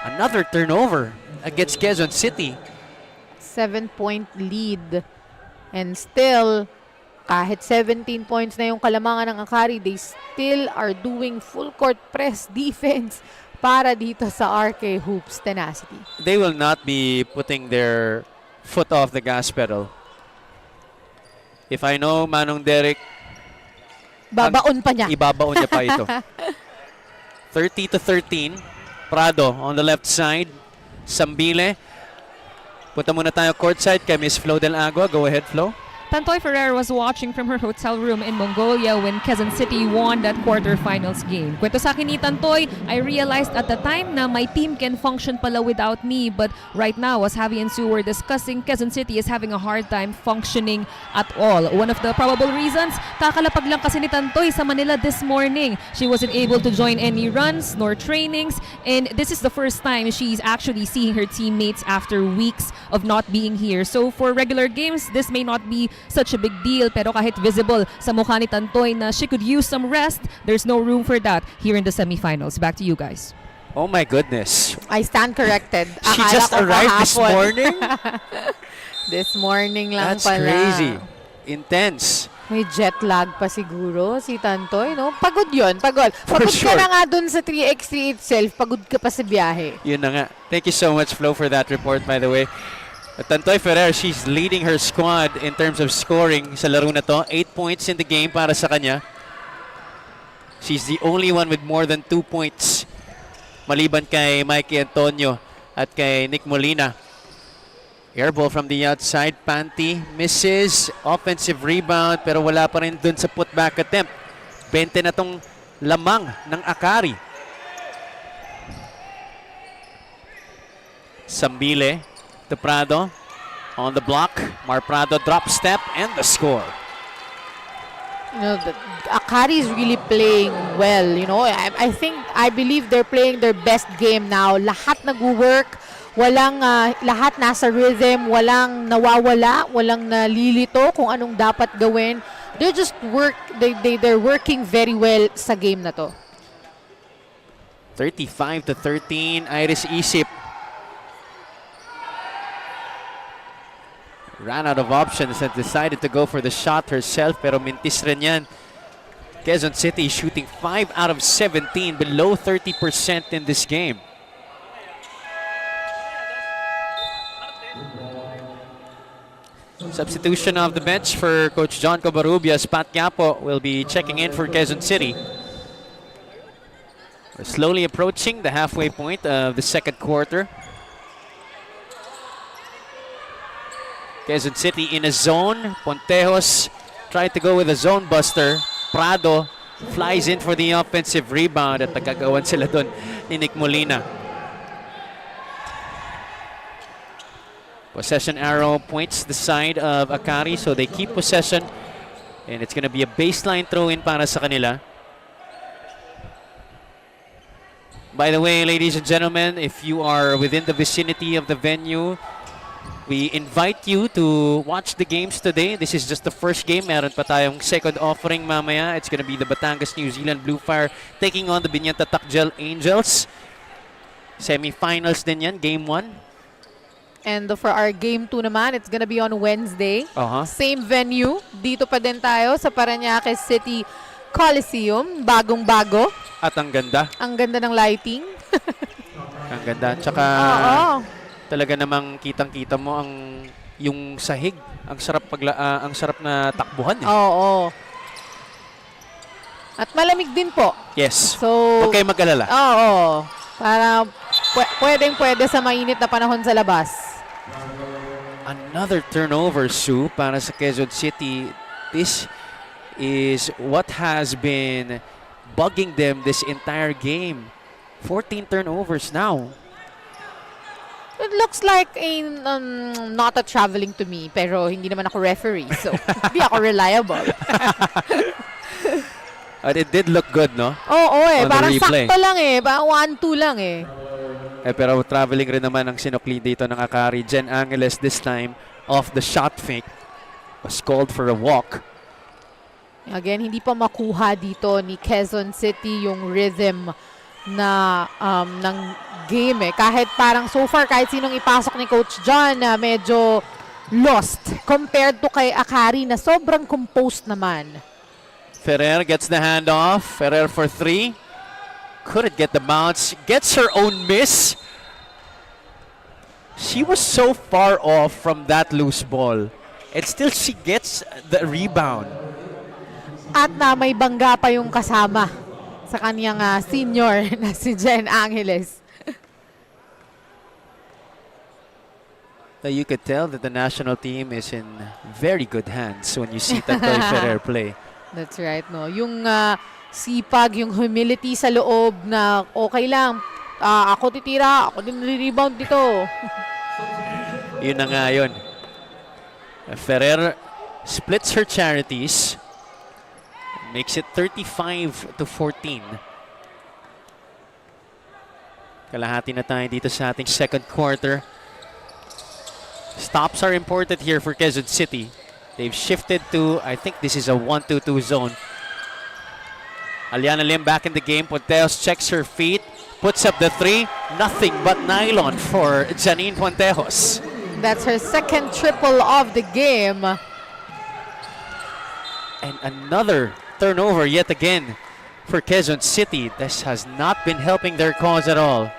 another turnover against Quezon City. 7-point lead. And still, kahit 17 points na yung kalamangan ng Akari, they still are doing full court press defense para dito sa RK Hoops tenacity. They will not be putting their foot off the gas pedal. If I know Manong Derek, babaon pa niya. Ibabaon niya pa ito. 30-13. Prado on the left side. Wmpbl. Punta muna tayo courtside kay Miss Flo Del Agua. Go ahead, Flo. Tantoy Ferrer was watching from her hotel room in Mongolia when Quezon City won that quarterfinals game. Kwento sa akin ni Tantoy, I realized at the time na my team can function pala without me, but right now, as Javi and Sue were discussing, Quezon City is having a hard time functioning at all. One of the probable reasons, kakalapag lang kasi ni Tantoy sa Manila this morning. She wasn't able to join any runs nor trainings, and this is the first time she's actually seeing her teammates after weeks of not being here. So for regular games, this may not be such a big deal, pero kahit visible sa mukha ni Tantoy na she could use some rest, there's no room for that here in the semifinals. Back to you guys. Oh my goodness. I stand corrected. She Akala just ko arrived this kahapon. morning? This morning lang That's pala. crazy. Intense. May jet lag pa siguro si Tantoy, no? Pagod yun, pagod. Pagod sure. ka na nga dun sa 3x3 itself, pagod ka pa sa biyahe. Yun na nga. Thank you so much, Flo, for that report, by the way. Tantoy Ferrer, she's leading her squad in terms of scoring sa laro na to. 8 points in the game para sa kanya. She's the only one with more than 2 points. Maliban kay Mikey Antonio at kay Nick Molina. Airball from the outside. Panty misses. Offensive rebound, pero wala pa rin dun sa putback attempt. 20 na tong lamang ng Akari. Sambile to Prado. On the block, Mar Prado drop step and the score. You know, Akari is really playing well. You know, I believe they're playing their best game now. Lahat nag-work, walang lahat nasa rhythm, walang nawawala, walang nalilito kung anong dapat gawin. They're working very well sa game na to. 35-13, Iris Isip. Ran out of options and decided to go for the shot herself, pero mintis rin yan. Quezon City shooting 5 out of 17, below 30% in this game. Substitution of the bench for Coach John Covarrubias. Pat Quiapo will be checking in for Quezon City. We're slowly approaching the halfway point of the second quarter. Quezon City in a zone. Pontejos tried to go with a zone buster. Prado flies in for the offensive rebound at nagkagawan sila doon ni Nick Molina. Possession arrow points the side of Akari, so they keep possession. And it's going to be a baseline throw-in para sa kanila. By the way, ladies and gentlemen, if you are within the vicinity of the venue, we invite you to watch the games today. This is just the first game. Meron pa tayong second offering mamaya. It's gonna be the Batangas New Zealand Blue Fire taking on the Binyanta Takjal Angels. Semifinals din yan, game 1. And for our game 2 naman, it's gonna be on Wednesday. Same venue. Dito pa din tayo sa Paranaque City Coliseum. Bagong-bago. At ang ganda. Ang ganda ng lighting. Ang ganda. Tsaka talaga namang kitang-kita mo yung sahig. Ang sarap na takbuhan eh. Oo. At malamig din po. Yes. So, huwag kayo mag-alala. Oo. Para pwede sa mainit na panahon sa labas. Another turnover, Sue, para sa Quezon City. This is what has been bugging them this entire game. 14 turnovers now. It looks like not a traveling to me, pero hindi naman ako referee, so hindi ako reliable. But it did look good, no? Oo parang replay. sakto lang parang 1-2 lang pero traveling rin naman ang sinukli dito ng Akari. Jen Angeles this time off the shot fake. Was called for a walk. Again, hindi pa makuha dito ni Quezon City yung rhythm na ng game Kahit parang so far, kahit sinong ipasok ni Coach John na medyo lost compared to kay Akari na sobrang composed naman. Ferrer gets the handoff. Ferrer for 3. Couldn't get the bounce. Gets her own miss. She was so far off from that loose ball. And still she gets the rebound. At na may bangga pa yung kasama sa kanyang senior na si Jen Angeles. Now you could tell that the national team is in very good hands when you see Tantoy Ferrer play. That's right, no. Yung sipag, yung humility sa loob na okay lang. Ako titira, ako din rebound dito. Yun na nga yun. Ferrer splits her charities. Makes it 35-14. Kalahati na tayo dito sa ating second quarter. Stops are important here for Quezon City. They've shifted to, I think this is a 1-2-2 zone. Aliana Lim back in the game. Ponteos checks her feet. Puts up the 3. Nothing but nylon for Janine Ponteos. That's her second triple of the game. And another turnover yet again for Quezon City. This has not been helping their cause at all.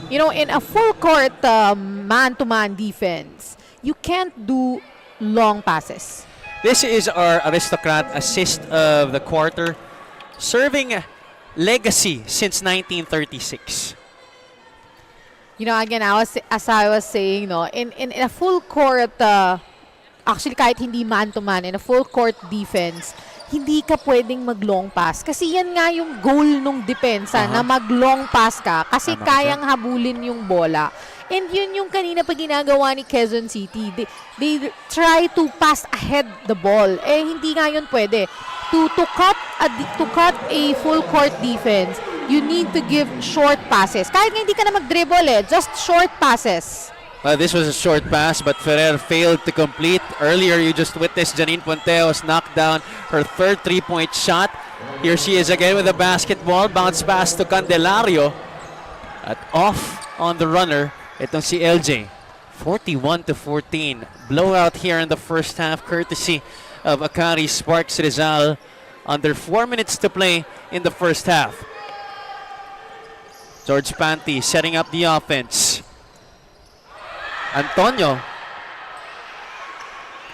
You know, in a full court man-to-man defense, you can't do long passes. This is our aristocrat assist of the quarter, serving legacy since 1936. You know, again, as I was saying, no, in a full court, actually kahit hindi man-to-man, in a full court defense, hindi ka pwedeng mag-long pass. Kasi yan nga yung goal nung depensa, na mag-long pass ka kasi kayang habulin yung bola. And yun yung kanina pa ginagawa ni Quezon City. They try to pass ahead the ball. Eh, hindi nga yun pwede. To cut a full court defense, you need to give short passes. Kahit nga hindi ka na mag-dribble just short passes. This was a short pass, but Ferrer failed to complete. Earlier, you just witnessed Janine Ponteos knock down her third three-point shot. Here she is again with the basketball. Bounce pass to Candelario. At off on the runner, itong si LJ. 41-14. Blowout here in the first half, courtesy of Akari Sparks Rizal. Under 4 minutes to play in the first half. George Panty setting up the offense. Antonio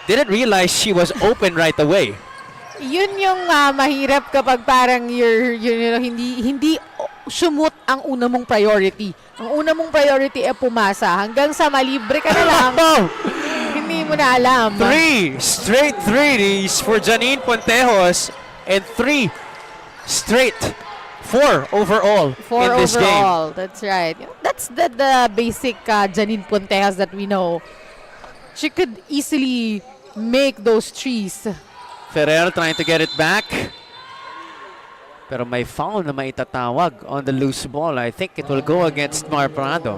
didn't realize she was open right away. Yun yung mahirap kapag parang hindi sumut ang una mong priority. Ang una mong priority ay pumasa. Hanggang sa malibre ka na lang, hindi mo na alam. 3 straight threes for Janine Pontejos and 3 straight 4 overall in this overall. game. That's right. That's the basic Janine Pontejas that we know. She could easily make those threes. Ferrer trying to get it back. Pero may foul na maitatawag on the loose ball. I think it will go against Mar Prado.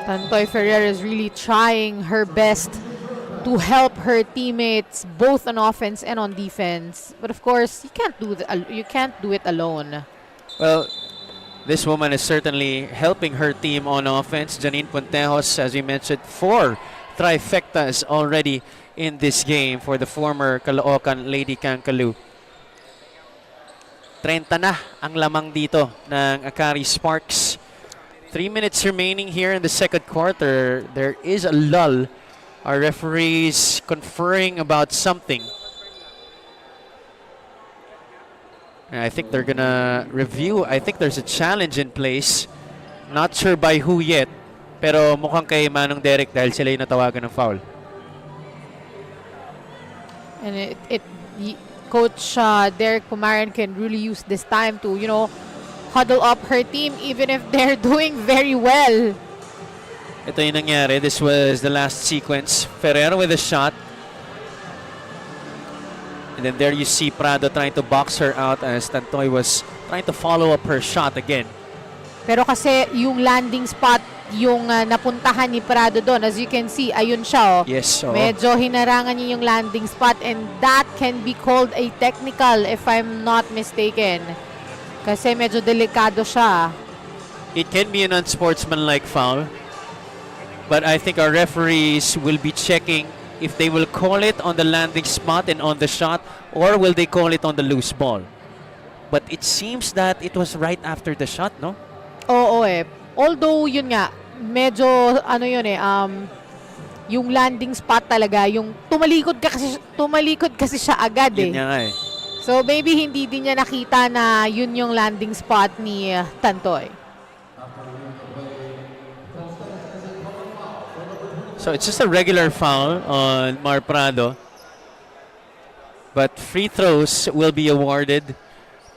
Tantoy Ferrer is really trying her best to help her teammates both on offense and on defense. But of course, you can't do it alone. Well, this woman is certainly helping her team on offense. Janine Pontejos, as we mentioned, 4 trifectas already in this game for the former Caloocan Lady Kankalu. 30 na ang lamang dito ng Akari Sparks. 3 minutes remaining here in the second quarter. There is a lull. Our referees conferring about something. And I think they're gonna review. I think there's a challenge in place. Not sure by who yet. Pero mukhang kay Manong Derek dahil sila yung natawagan ng foul. And Coach Derek Pumaran can really use this time to, huddle up her team even if they're doing very well. Ito yung nangyari. This was the last sequence. Ferrer with a shot. And then there you see Prado trying to box her out as Tantoy was trying to follow up her shot again. Pero kasi yung landing spot, yung napuntahan ni Prado doon, as you can see, ayun siya. Yes. Medyo hinarangan niya yung landing spot and that can be called a technical if I'm not mistaken. Kasi medyo delikado siya. It can be an unsportsmanlike foul. But I think our referees will be checking if they will call it on the landing spot and on the shot, or will they call it on the loose ball. But it seems that it was right after the shot, no? Oo Although, yun nga, medyo, yung landing spot talaga, yung tumalikod kasi siya agad Yun nga eh. So, maybe hindi din niya nakita na yun yung landing spot ni Tantoy. So it's just a regular foul on Mar Prado. But free throws will be awarded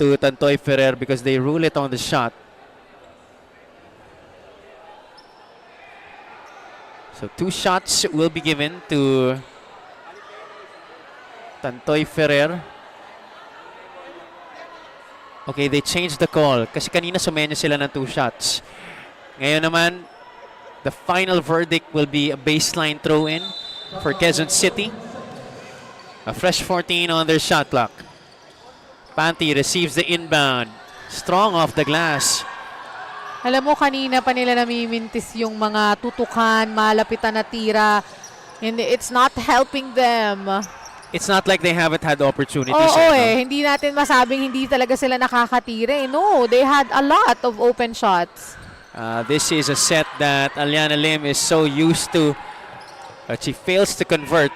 to Tantoy Ferrer because they rule it on the shot. So 2 shots will be given to Tantoy Ferrer. Okay, they changed the call kasi kanina sumenya sila ng 2 shots. Ngayon naman, the final verdict will be a baseline throw-in for Quezon City. A fresh 14 on their shot clock. Panty receives the inbound. Strong off the glass. Alam mo, kanina pa nila namimintis yung mga tutukan, malapitan na tira. And it's not helping them. It's not like they haven't had opportunities. Hindi natin masabing hindi talaga sila nakakatira. No, they had a lot of open shots. This is a set that Aliana Lim is so used to, but she fails to convert.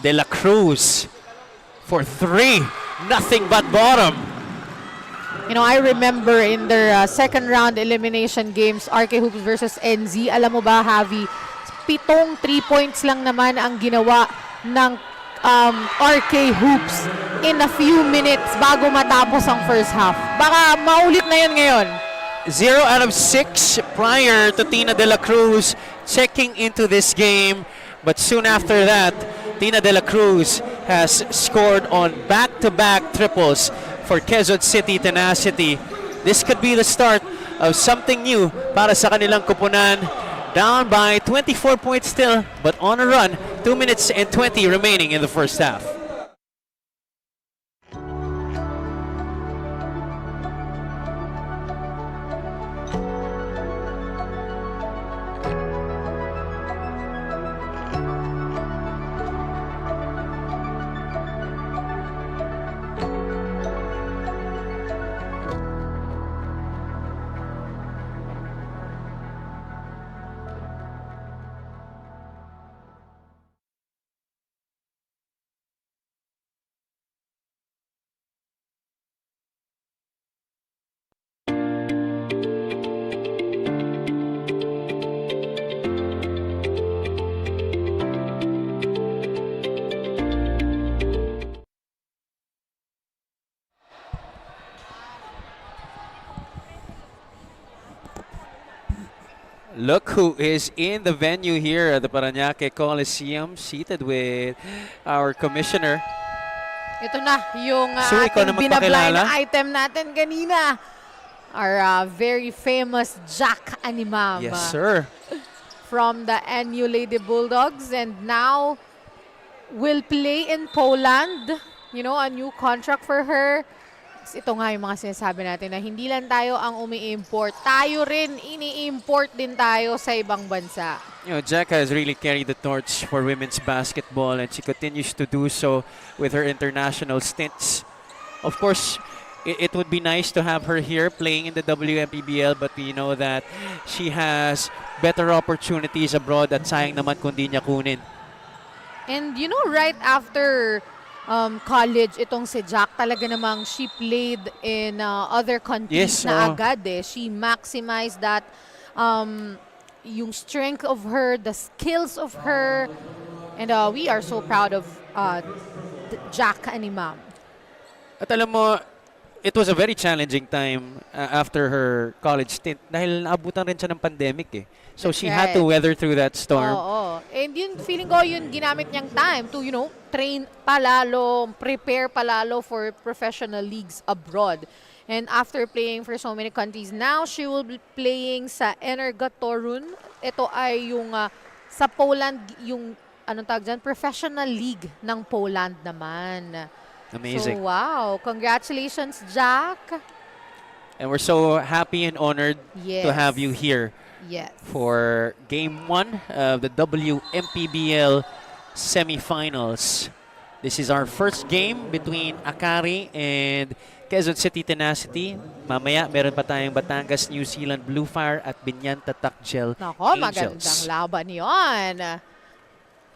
De La Cruz for 3. Nothing but bottom. I remember in their second round elimination games, RK Hoops versus NZ. Alam mo ba, Javi, 7 3 points lang naman ang ginawa ng RK Hoops in a few minutes bago matapos ang first half. Baka maulit na yun ngayon. 0 out of 6 prior to Tina De La Cruz checking into this game. But soon after that, Tina De La Cruz has scored on back-to-back triples for Quezon City Tenacity. This could be the start of something new para sa kanilang kupunan. Down by 24 points still, but on a run. 2 minutes and 20 remaining in the first half. Look who is in the venue here at the Paranaque Coliseum, seated with our commissioner. Ito na yung So, ikaw na ating binablay magpakilala? na item natin kanina. Our very famous Jack Animam. Yes, sir. From the NU Lady Bulldogs, and now will play in Poland. You know, a new contract for her. Ito nga yung mga sinasabi natin na hindi lang tayo ang umi-import. Tayo rin, ini-import din tayo sa ibang bansa. You know, Jack has really carried the torch for women's basketball, and she continues to do so with her international stints. Of course, it would be nice to have her here playing in the Wmpbl, but we know that she has better opportunities abroad at sayang naman kung di niya kunin. And you know, right after college, itong si Jack, talaga namang she played in other countries Yes, na oo. agad eh. She maximized that, yung strength of her, the skills of her, and we are so proud of Jack Animam. At alam mo, it was a very challenging time after her college stint dahil naabutan rin siya ng pandemic eh. So That's she had to right. weather through that storm. Oo. And yun, feeling ko yun ginamit niyang time to, you know, train palalo, prepare palalo for professional leagues abroad. And after playing for so many countries, now she will be playing sa Energatorun. Ito ay yung sa Poland, yung anong tawag dyan? Professional league ng Poland naman. Amazing. So wow, congratulations, Jack. And we're so happy and honored Yes. to have you here Yes. for Game 1 of the Wmpbl Semifinals. This is our first game between Akari and Quezon City Tenacity. Mamaya, meron pa tayong Batangas, New Zealand Blue Fire at Binyan Tatak Gel Nako, Angels. magandang laban yon.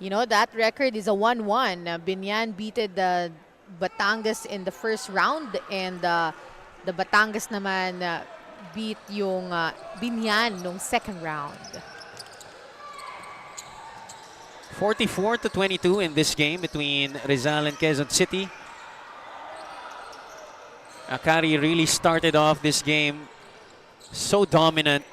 You know, that record is a 1-1. Binyan beated the Batangas in the first round, and the Batangas naman beat yung Binyan nung second round. 44-22 in this game between Rizal and Quezon City. Akari really started off this game so dominant,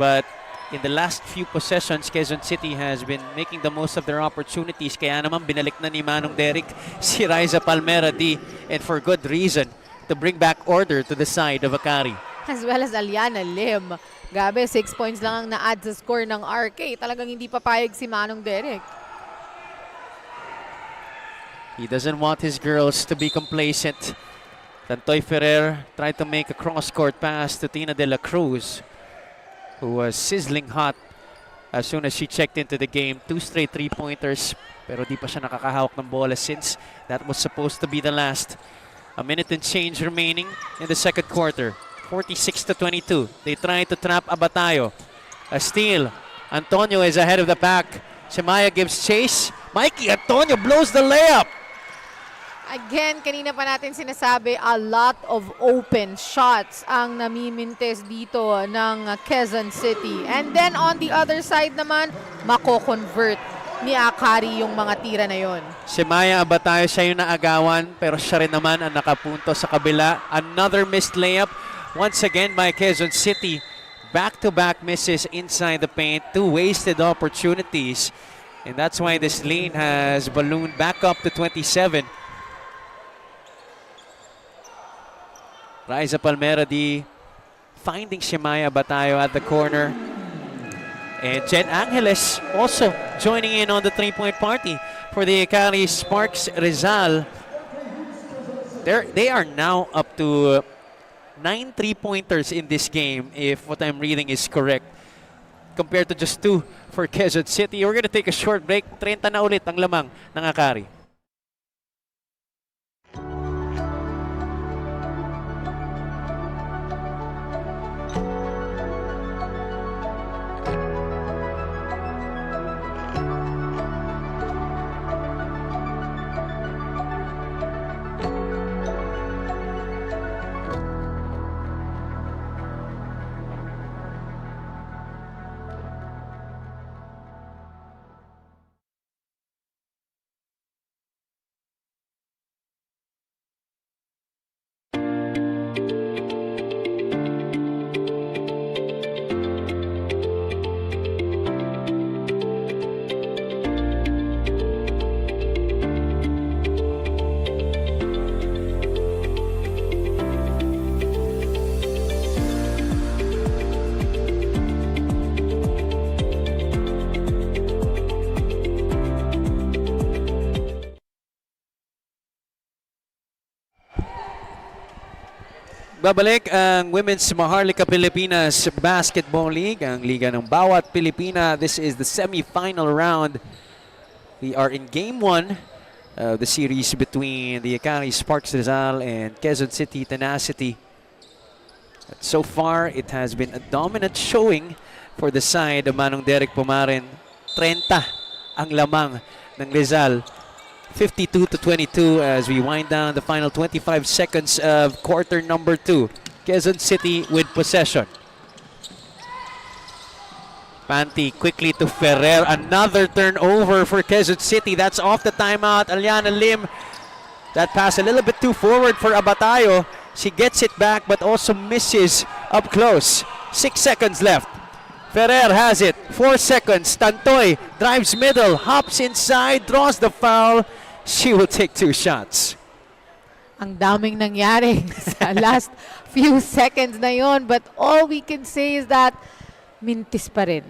but in the last few possessions, Quezon City has been making the most of their opportunities. Kaya naman binalik na ni Manong Derek si Riza Palmera D, and for good reason, to bring back order to the side of Akari. As well as Aliana Lim. Gabi, 6 points lang ang na-add sa score ng RK. Talagang hindi papayag si Manong Derek. He doesn't want his girls to be complacent. Tantoy Ferrer tried to make a cross-court pass to Tina De La Cruz, who was sizzling hot as soon as she checked into the game. 2 straight three-pointers, pero di pa siya nakakahawak ng bola since that was supposed to be the last. A minute and change remaining in the second quarter. 46-22. They try to trap Abatayo. A steal. Antonio is ahead of the pack. Shemaya gives chase. Mikey Antonio blows the layup. Again, kanina pa natin sinasabi, a lot of open shots ang namimintes dito ng Quezon City. And then on the other side naman, mako-convert ni Akari yung mga tira na yon. Shemaya Abatayo, siya yung naagawan, pero siya rin naman ang nakapunto sa kabila. Another missed layup once again by Quezon City. Back-to-back misses inside the paint, 2 wasted opportunities. And that's why this lead has ballooned back up to 27. Raiza Palmeradi finding Shemaya Batayo at the corner. And Jen Angeles also joining in on the 3-point party for the Akari Sparks Rizal. They are now up to 9 3-pointers in this game, if what I'm reading is correct, compared to just 2 for Quezon City. We're going to take a short break. 30 na ulit ang lamang ng Akari. Babalik ang Women's Maharlika Pilipinas Basketball League, ang liga ng bawat Pilipina. This is the semi-final round. We are in Game 1 of the series between the Akari Sparks Rizal and Quezon City Tenacity. But so far, it has been a dominant showing for the side of Manong Derek Pumaren. 30 ang lamang ng Rizal. 52-22 as we wind down the final 25 seconds of quarter number 2. Quezon City with possession. Panty quickly to Ferrer. Another turnover for Quezon City. That's off the timeout. Aliana Lim. That pass a little bit too forward for Abatayo. She gets it back but also misses up close. 6 seconds left. Ferrer has it. 4 seconds. Tantoy drives middle, hops inside, draws the foul. She will take 2 shots. Ang daming nangyari sa last few seconds na yon, but all we can say is that mintis pa rin.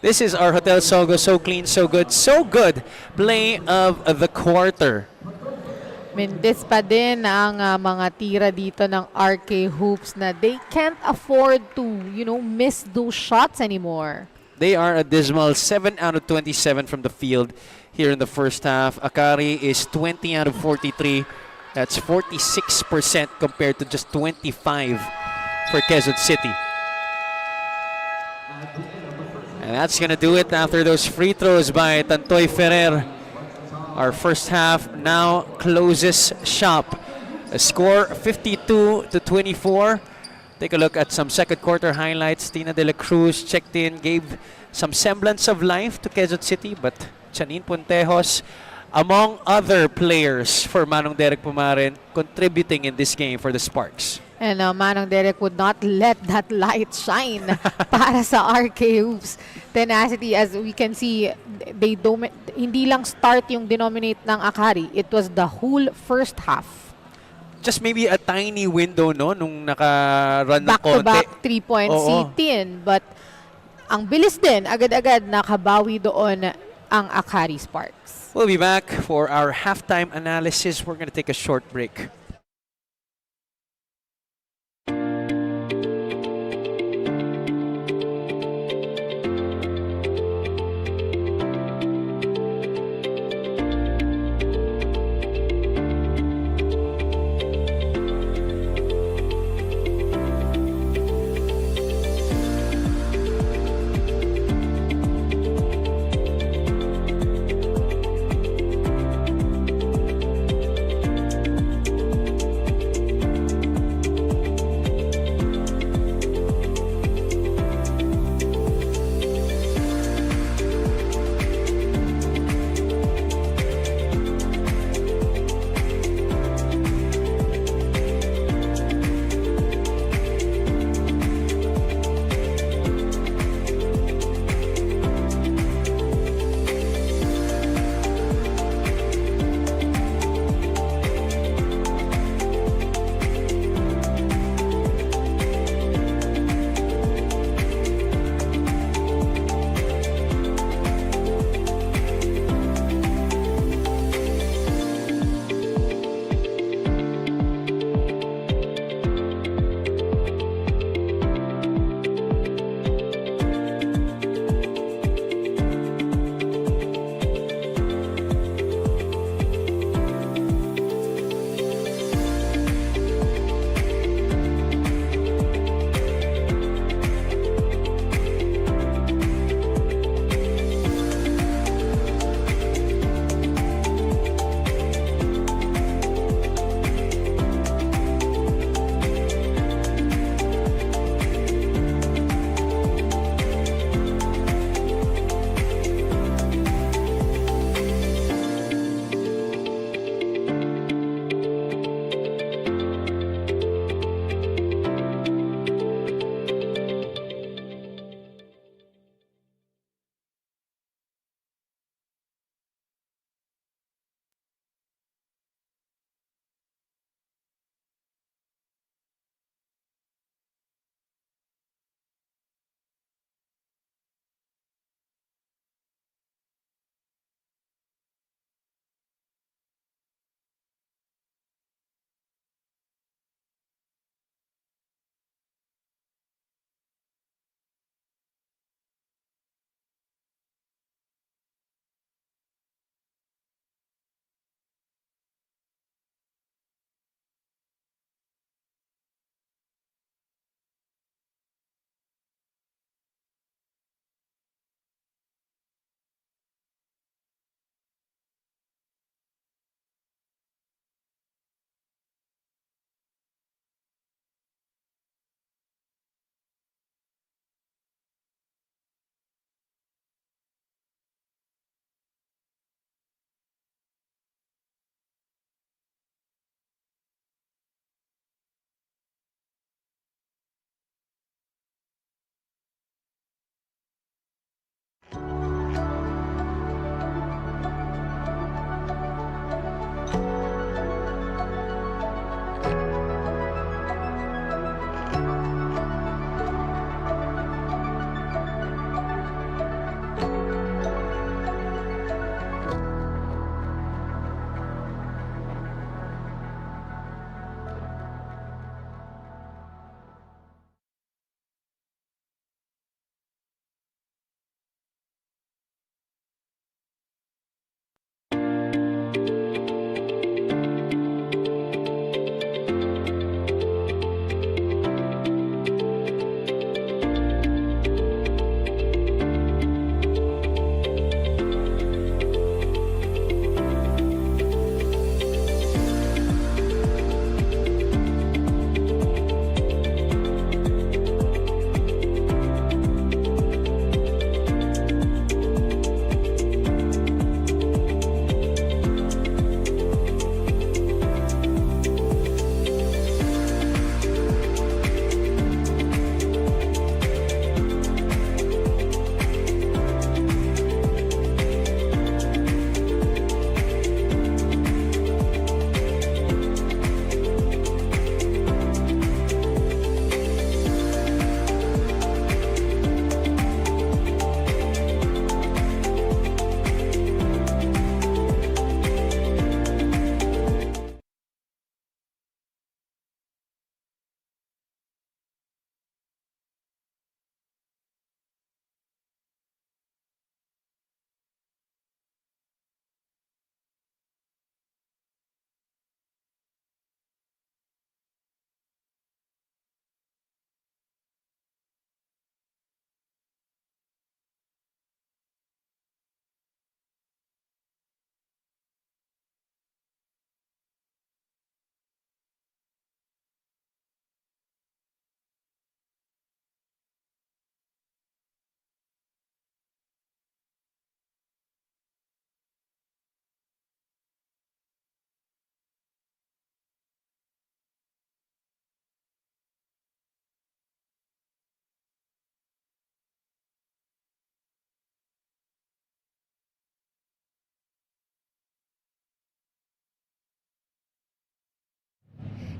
This is our Hotel Sogo. So clean, so good. So good play of the quarter. Mintis pa din ang mga tira dito ng RK Hoops na they can't afford to, miss those shots anymore. They are a dismal 7 out of 27 from the field here in the first half. Akari is 20 out of 43. That's 46% compared to just 25 for Quezon City. And that's going to do it after those free throws by Tantoy Ferrer. Our first half now closes shop. A score 52-24. Take a look at some second quarter highlights. Tina De La Cruz checked in, gave some semblance of life to Quezon City, but Janine Puntejos, among other players for Manong Derek Pumaren, contributing in this game for the Sparks. And Manong Derek would not let that light shine para sa RK Hoops Tenacity. As we can see, hindi lang start yung denominate ng Akari. It was the whole first half. Just maybe a tiny window, no? Nung naka-run ng konti. Back-to-back 3-point sit-in. But ang bilis din, agad-agad nakabawi doon ang Akari Sparks. We'll be back for our halftime analysis. We're going to take a short break.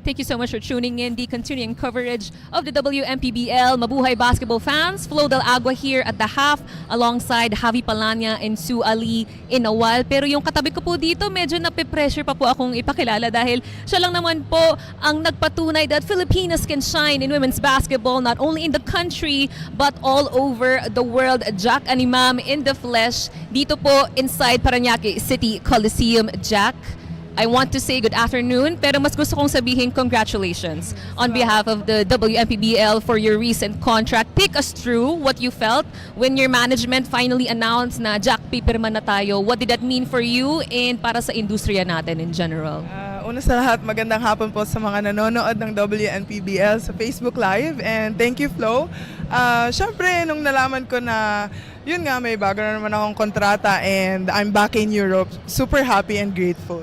Thank you so much for tuning in the continuing coverage of the WMPBL. Mabuhay basketball fans, Flo Del Agua here at the half alongside Javi Palanya and Sue Ali in a while. Pero yung katabi ko po dito, medyo nape-pressure pa po akong ipakilala dahil siya lang naman po ang nagpatunay that Filipinas can shine in women's basketball not only in the country but all over the world. Jack Animam in the flesh dito po inside Paranaque City Coliseum. Jack, I want to say good afternoon, pero mas gusto kong sabihin congratulations on behalf of the WMPBL for your recent contract. Take us through what you felt when your management finally announced na Jack, pipirma na tayo. What did that mean for you and para sa industriya natin in general? Una sa lahat, magandang hapon po sa mga nanonood ng WNPBL sa Facebook Live, and thank you, Flo. Siyempre, nung nalaman ko na yun nga, may bago na naman akong kontrata and I'm back in Europe, super happy and grateful.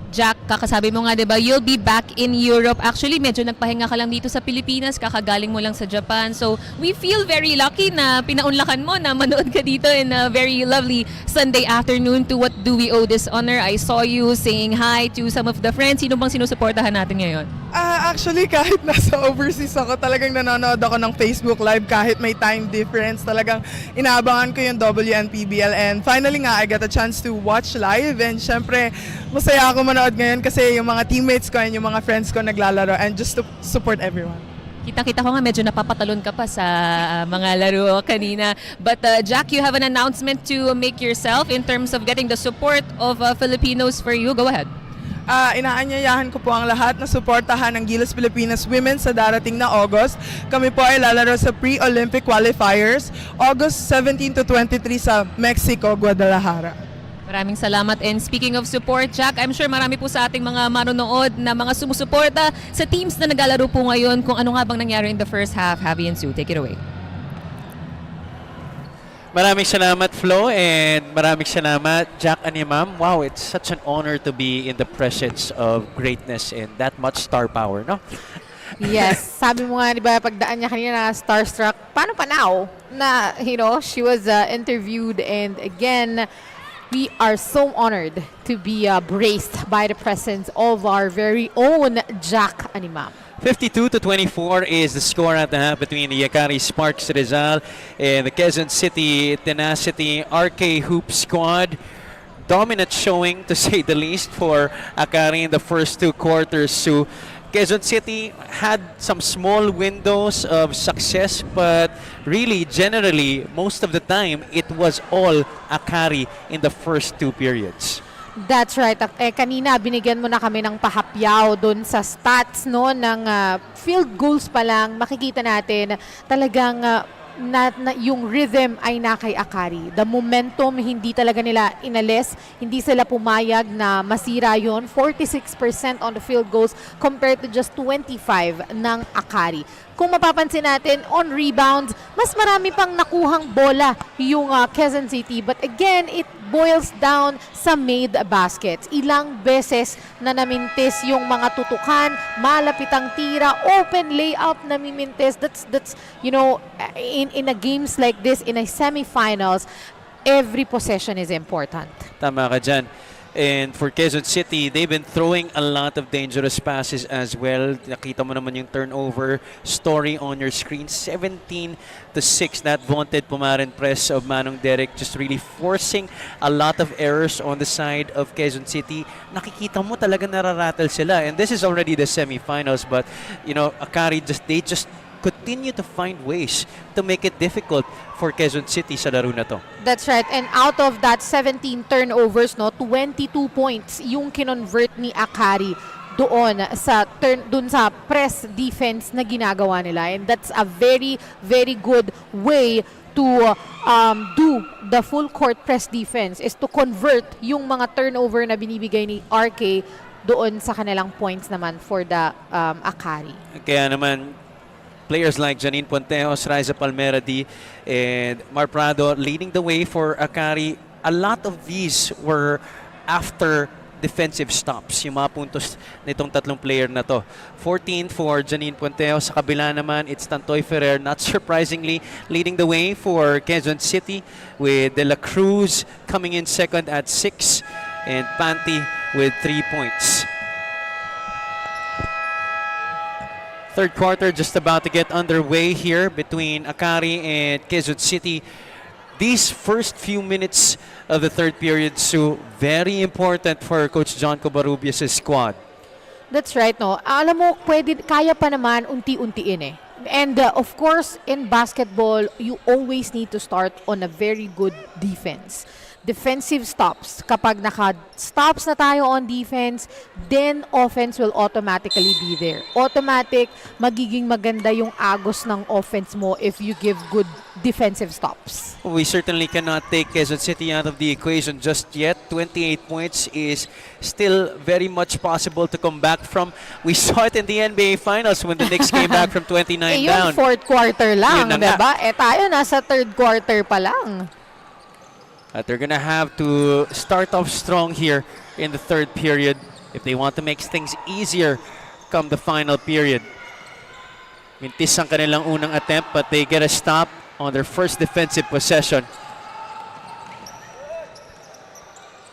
Jack, kakasabi mo nga, 'di ba, you'll be back in Europe. Actually, medyo nagpahinga ka lang dito sa Pilipinas, kakagaling mo lang sa Japan. So, we feel very lucky na pinaunlakan mo na manood ka dito in a very lovely Sunday afternoon. To what do we owe this honor? I saw you saying hi to some of the friends. Sino bang sinusuportahan natin ngayon? Actually, kahit nasa overseas ako, talagang nanonood ako ng Facebook Live kahit may time difference. Talagang inaabangan ko yung WNPBL, and finally nga, I got a chance to watch live, and syempre, masaya ako manood ngayon kasi yung mga teammates ko and yung mga friends ko naglalaro, and just to support everyone. Kita-kita ko nga medyo napapatalon ka pa sa mga laro kanina. But Jack, you have an announcement to make yourself in terms of getting the support of Filipinos for you. Go ahead. Inaanyayahan ko po ang lahat na suportahan ng Gilas Pilipinas Women sa darating na August. Kami po ay lalaro sa pre-Olympic qualifiers, August 17 to 23 sa Mexico, Guadalajara. Maraming salamat. And speaking of support, Jack, I'm sure marami po sa ating mga manonood na mga sumusuporta sa teams na naglalaro po ngayon. Kung ano nga bang nangyari in the first half. Javi and Sue, take it away. Maraming salamat, Flo, and maraming salamat, Jack Animam. Wow, it's such an honor to be in the presence of greatness and that much star power, no? Yes, sabi mo nga, di ba, pagdaan niya kanina na starstruck, paano pa now? Na, she was interviewed, and again, we are so honored to be braced by the presence of our very own Jack Animam. 52 to 24 is the score at the half between the Akari Sparks Rizal and the Quezon City Tenacity RK Hoop squad. Dominant showing, to say the least, for Akari in the first two quarters. So Quezon City had some small windows of success, but really, generally, most of the time, it was all Akari in the first two periods. That's right. Kanina, binigyan mo na kami ng pahapyaw doon sa stats, no, ng field goals pa lang. Makikita natin talagang yung rhythm ay na kay Akari. The momentum, hindi talaga nila inalis. Hindi sila pumayag na masira yon. 46% on the field goals compared to just 25 ng Akari. Kung mapapansin natin, on rebounds, mas marami pang nakuhang bola yung Quezon City. But again, it boils down sa made baskets. Ilang beses na namintis yung mga tutukan, malapitang tira, open layup na mimintis. That's in a games like this, in a semifinals, every possession is important. Tama ka dyan. And for Quezon City, they've been throwing a lot of dangerous passes as well. Nakita mo naman yung turnover story on your screen. 17 to 6, that vaunted pumarin press of Manong Derek, just really forcing a lot of errors on the side of Quezon City. Nakikita mo talaga nararattle sila. And this is already the semifinals, but Akari, they just continue to find ways to make it difficult for Quezon City sa laro na to. That's right. And out of that 17 turnovers, 22 points yung kinonvert ni Akari doon sa press defense na ginagawa nila. And that's a very, very good way to do the full court press defense, is to convert yung mga turnover na binibigay ni RK doon sa kanilang points naman for the Akari. Kaya naman, players like Janine Ponteos, Raiza Palmeradi, and Mar Prado leading the way for Akari. A lot of these were after defensive stops, yung mga puntos nitong tatlong player na to. 14 for Janine Ponteos. Sa kabila naman, it's Tantoy Ferrer, not surprisingly, leading the way for Quezon City, with De La Cruz coming in second at 6, and Panty with 3 points. Third quarter just about to get underway here between Akari and Quezon City. These first few minutes of the third period, so very important for Coach John Covarrubias' squad. That's right, no? Alam mo, kaya pa naman unti-untiin eh. And of course, in basketball, you always need to start on a very good defense. Defensive stops. Kapag naka-stops na tayo on defense, then offense will automatically be there. Automatic, magiging maganda yung agos ng offense mo if you give good defensive stops. We certainly cannot take Quezon City out of the equation just yet. 28 points is still very much possible to come back from. We saw it in the NBA Finals when the Knicks came back from 29 Yung down. fourth quarter lang, Yun na nga. diba? Tayo nasa third quarter pa lang. They're gonna have to start off strong here in the third period if they want to make things easier come the final period. Mintis ang kanilang unang attempt but they get a stop on their first defensive possession.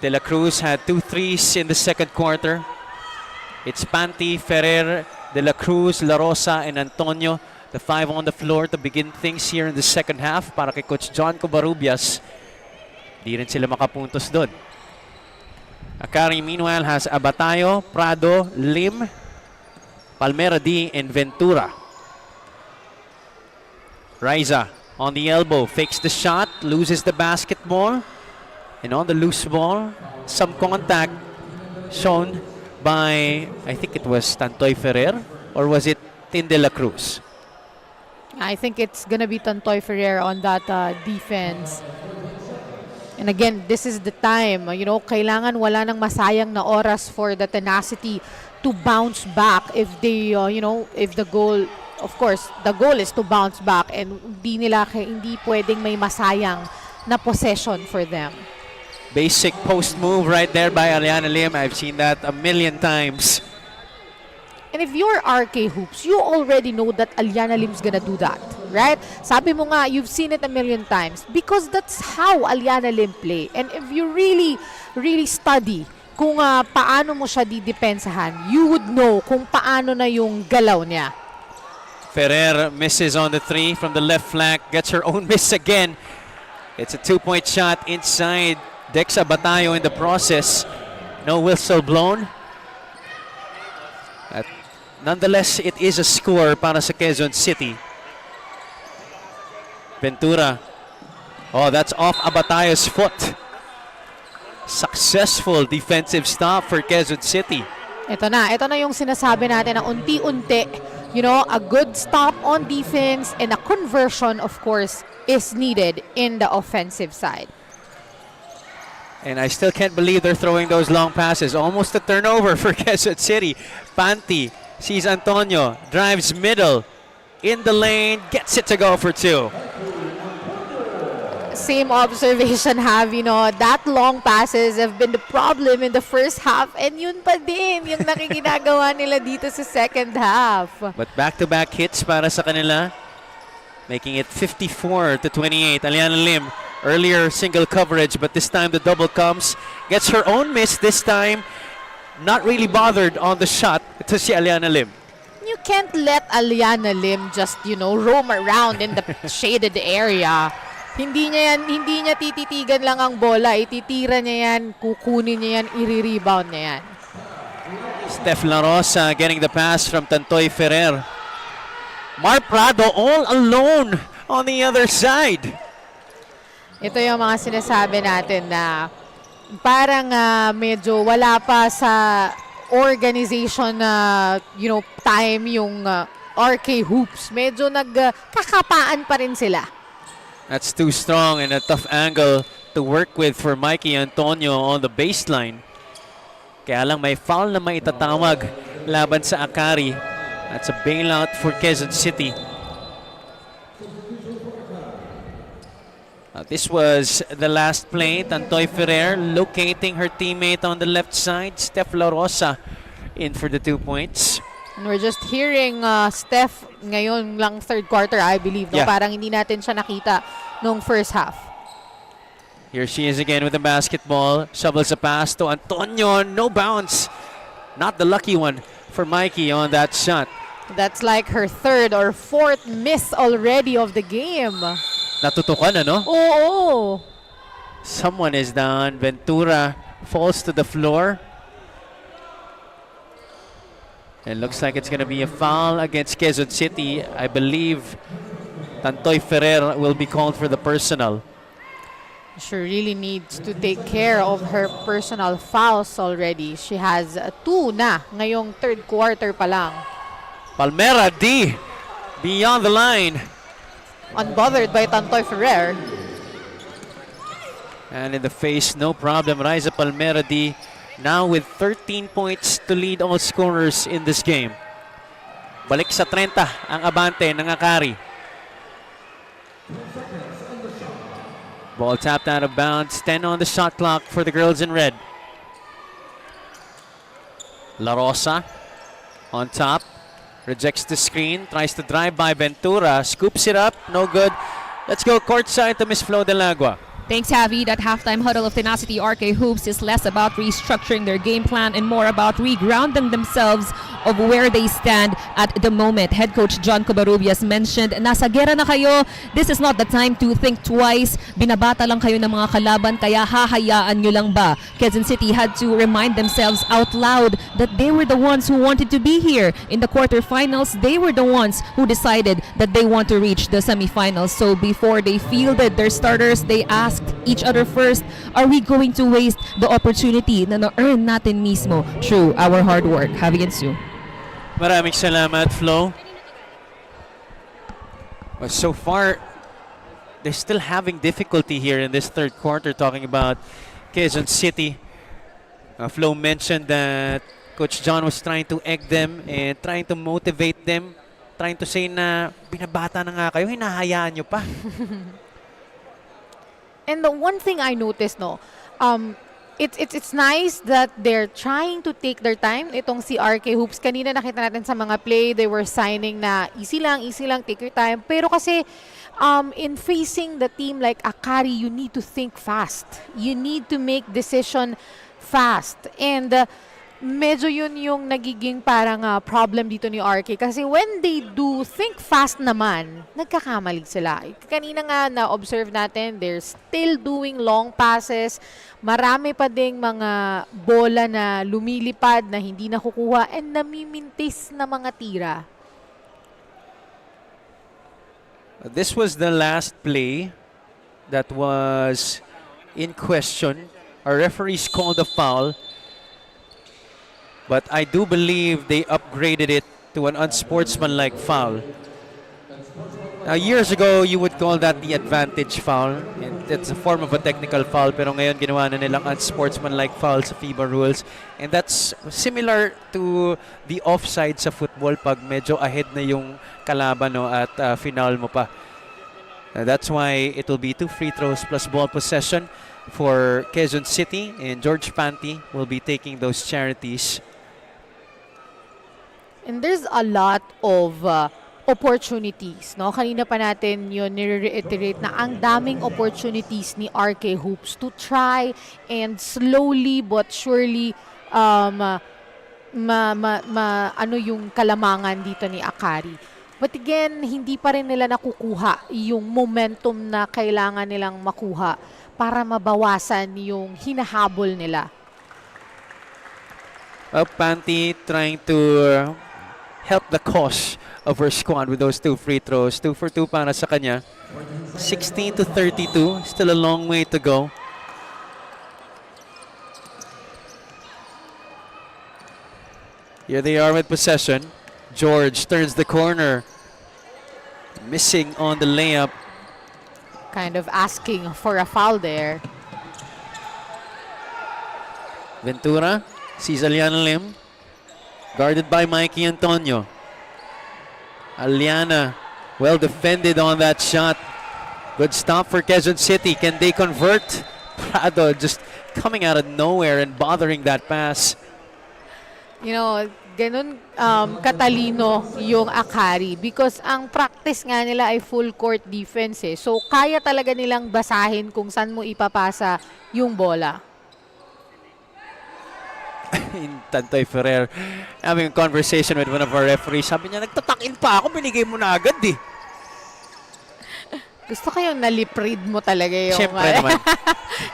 De La Cruz had 2 threes in the second quarter. It's Panty, Ferrer, De La Cruz, La Rosa, and Antonio. The 5 on the floor to begin things here in the second half para kay Coach John Covarrubias. Di rin sila makapuntos doon. Akari meanwhile has Abatayo, Prado, Lim, Palmera D, and Ventura. Riza on the elbow, fakes the shot, loses the basketball. And on the loose ball, some contact shown by, I think it was Tantoy Ferrer, or was it Tin De La Cruz? I think it's gonna be Tantoy Ferrer on that defense. And again, this is the time, kailangan wala nang masayang na oras for the tenacity to bounce back if they, if the goal, of course, the goal is to bounce back and hindi pwedeng may masayang na possession for them. Basic post move right there by Aliana Lim. I've seen that a million times. And if you're RK Hoops, you already know that Aliana Lim's gonna do that, right? Sabi mo nga, you've seen it a million times because that's how Aliana Lim play. And if you really, really study kung paano mo siya didepensahan, you would know kung paano na yung galaw niya. Ferrer misses on the 3 from the left flank, gets her own miss again. It's a 2-point shot inside. Dexa Batayo in the process. No whistle blown. Nonetheless, it is a score para sa Quezon City. Ventura. Oh, that's off Abatayo's foot. Successful defensive stop for Quezon City. Ito na yung sinasabi natin na unti-unti, a good stop on defense and a conversion, of course, is needed in the offensive side. And I still can't believe they're throwing those long passes. Almost a turnover for Quezon City. Panty sees Antonio, drives middle, in the lane, gets it to go for 2. Same observation, that long passes have been the problem in the first half and yun pa din yung nakikinagawa nila dito sa second half. But back-to-back hits para sa kanila, making it 54-28. Aliana Lim, earlier single coverage, but this time the double comes. Gets her own miss this time. Not really bothered on the shot. Ito si Aliana Lim. You can't let Aliana Lim just, roam around in the shaded area. Hindi niya tititigan lang ang bola. Ititira niya yan, kukunin niya yan, i-rebound niya yan. Steph La Rosa getting the pass from Tantoy Ferrer. Mar Prado all alone on the other side. Ito yung mga sinasabi natin na parang medyo wala pa sa organization na time yung RK Hoops. Medyo nagkakapaan pa rin sila. That's too strong and a tough angle to work with for Mikey Antonio on the baseline. Kaya lang may foul na maitatawag laban sa Akari. That's a bailout for Quezon City. This was the last play. Tantoy Ferrer locating her teammate on the left side. Steph La Rosa in for the 2 points. And we're just hearing Steph ngayon lang third quarter, I believe. No? Yeah. Parang hindi natin siya nakita nung first half. Here she is again with the basketball. Shovels a pass to Antonio. No bounce. Not the lucky one for Mikey on that shot. That's like her third or fourth miss already of the game. Natutukan, ano? Oo. Someone is down. Ventura falls to the floor. It looks like it's going to be a foul against Quezon City. I believe Tantoy Ferrer will be called for the personal. She really needs to take care of her personal fouls already. She has 2 na ngayong third quarter pa lang. Palmera D beyond the line. Unbothered by Tantoy Ferrer. And in the face, no problem. Raisa Palmera D now with 13 points to lead all scorers in this game. Balik sa 30 ang abante ng Akari. Ball tapped out of bounds. 10 on the shot clock for the girls in red. La Rosa on top. Rejects the screen. Tries to drive by Ventura. Scoops it up. No good. Let's go courtside to Miss Flo Delagua. Thanks, Javi. That halftime huddle of Tenacity RK Hoops is less about restructuring their game plan and more about regrounding themselves of where they stand at the moment. Head coach John Covarrubias mentioned, nasa gera na kayo. This is not the time to think twice. Binabata lang kayo ng mga kalaban, kaya hahayaan nyo lang ba? Quezon City had to remind themselves out loud that they were the ones who wanted to be here. In the quarterfinals, they were the ones who decided that they want to reach the semifinals. So before they fielded their starters, they asked each other first, are we going to waste the opportunity na na-earn natin mismo through our hard work? Javi and Sue. Maraming salamat, Flo. Well, so far, they're still having difficulty here in this third quarter, talking about Quezon City. Flo mentioned that Coach John was trying to egg them and trying to motivate them, trying to say na binabata na nga kayo, hinahayaan nyo pa. And the one thing I noticed, no, it's nice that they're trying to take their time. Itong si RK Hoops, kanina nakita natin sa mga play, they were signing na easy lang, take your time. Pero kasi in facing the team like Akari, you need to think fast. You need to make decision fast. And medyo yun yung nagiging parang problem dito ni RK. Kasi when they do think fast naman, nagkakamali sila. Kanina nga na-observe natin, they're still doing long passes. Marami pa ding mga bola na lumilipad na hindi nakukuha and namimintis na mga tira. This was the last play that was in question. Our referees called a foul. But I do believe they upgraded it to an unsportsmanlike foul. Now, years ago, you would call that the advantage foul. And it's a form of a technical foul. Pero ngayon, ginawa na nilang unsportsmanlike foul sa FIBA rules. And that's similar to the offside sa football pag medyo ahead na yung kalaban, no, at final mo pa. That's why it will be 2 free throws plus ball possession for Quezon City. And George Panty will be taking those charities. And there's a lot of opportunities, no? Kanina pa natin yun nire-reiterate na ang daming opportunities ni RK Hoops to try and slowly but surely ano yung kalamangan dito ni Akari. But again, hindi pa rin nila nakukuha yung momentum na kailangan nilang makuha para mabawasan yung hinahabol nila. Well, Panty trying to help the cause of her squad with those 2 free throws. 2 for 2 para sa kanya. 16-32. Still a long way to go. Here they are with possession. George turns the corner. Missing on the layup. Kind of asking for a foul there. Ventura sees Aliana Lim. Guarded by Mikey Antonio. Aliana, well defended on that shot. Good stop for Quezon City. Can they convert? Prado just coming out of nowhere and bothering that pass. You know, ganun katalino yung Akari because ang practice nga nila ay full court defense eh. So kaya talaga nilang basahin kung saan mo ipapasa yung bola. in Tantoy Ferrer having a conversation with one of our referees. Sabi niya, nagtatakin pa ako, binigay mo na agad eh. Gusto ko yung naliprid mo talaga yung, Siyempre naman.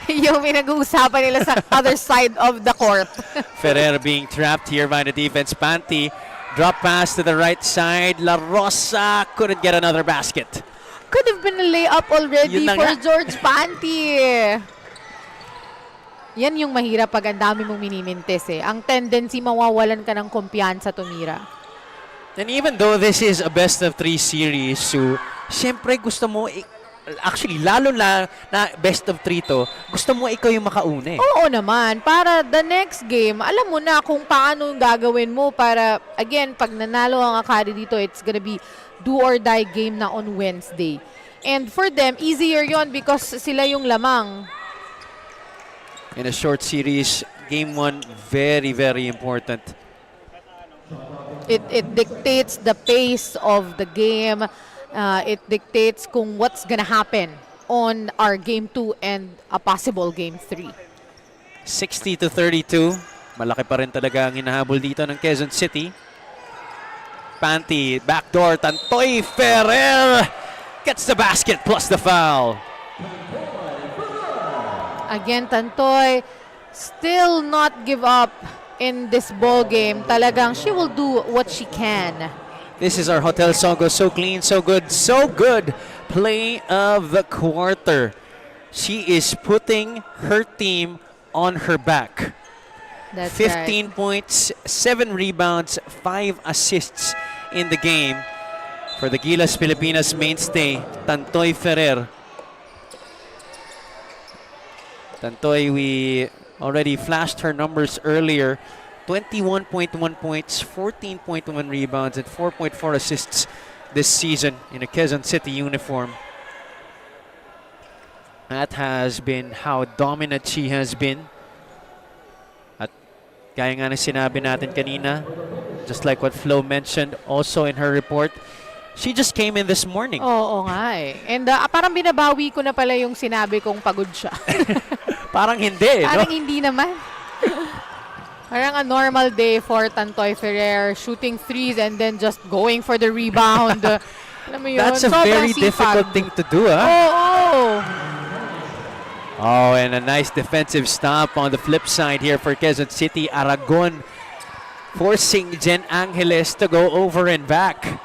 yung pinag-uusapan nila sa other side of the court. Ferrer being trapped here by the defense. Panty, drop pass to the right side. La Rosa couldn't get another basket. Could have been a layup already Yun na for nga. George Panty. Yan yung mahirap pag ang dami mong minimintis eh. Ang tendency mawawalan ka ng kumpiyansa tumira. And even though this is a best of 3 series, so siyempre gusto mo, actually lalo na best of 3 to, gusto mo ikaw yung makauna eh. Oo naman. Para the next game, alam mo na kung paano gagawin mo para, again, pag nanalo ang Akari dito, it's gonna be do or die game na on Wednesday. And for them, easier yon because sila yung lamang. In a short series, game 1, very, very important. It dictates the pace of the game. It dictates kung what's gonna happen on our game 2 and a possible game 3. 60-32. Malaki pa rin talaga ang hinahabol dito ng Quezon City. Panty, backdoor, Tantoy Ferrer gets the basket plus the foul. Again, Tantoy still not give up in this ball game. Talagang she will do what she can. This is our Hotel Songo. So clean, so good, so good. Play of the quarter. She is putting her team on her back. That's 15 points, 7 rebounds, 5 assists in the game for the Gilas Pilipinas mainstay, Tantoy Ferrer. Tantoy, we already flashed her numbers earlier. 21.1 points, 14.1 rebounds, and 4.4 assists this season in a Quezon City uniform. That has been how dominant she has been. At gaya nga na sinabi natin kanina, just like what Flo mentioned also in her report, she just came in this morning. Oo nga eh. And parang binabawi ko na pala yung sinabi kong pagod siya. Parang hindi, Parang no? hindi naman. Parang a normal day for Tantoy Ferrer, shooting threes and then just going for the rebound. Alam mo yun? That's a Sobrang very sipag. difficult thing to do, huh? Oo. Oh, and a nice defensive stop on the flip side here for Quezon City. Aragon forcing Jen Angeles to go over and back.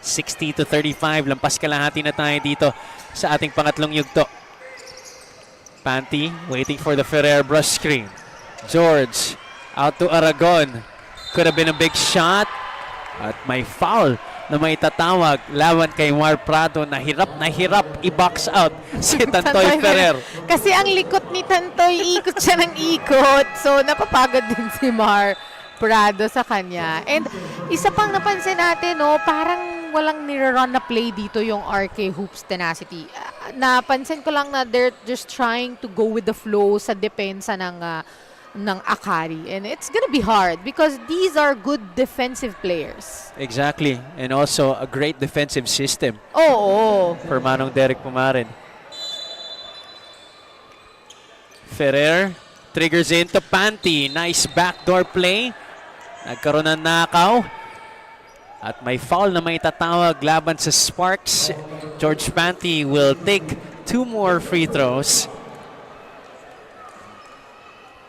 60-35. Lampas kalahati na tayo dito sa ating pangatlong yugto. Panty waiting for the Ferrer brush screen. George out to Aragon. Could have been a big shot. At may foul na may tatawag laban kay Mar Prado. Nahirap i-box out si Tantoy Ferrer. Kasi ang likot ni Tantoy, ikot siya ng ikot. So, napapagod din si Mar Prado sa kanya. And isa pang napansin natin, no, parang walang nire-run na play dito yung RK Hoops Tenacity. Napansin ko lang na they're just trying to go with the flow sa depensa ng Akari. And it's gonna be hard because these are good defensive players. Exactly. And also a great defensive system Oo. for Manong Derek Pumarin. Ferrer triggers into Panty. Nice backdoor play. Nagkaroon ng nakaw. At may foul na may tatawag laban sa Sparks. George Panty will take 2 more free throws.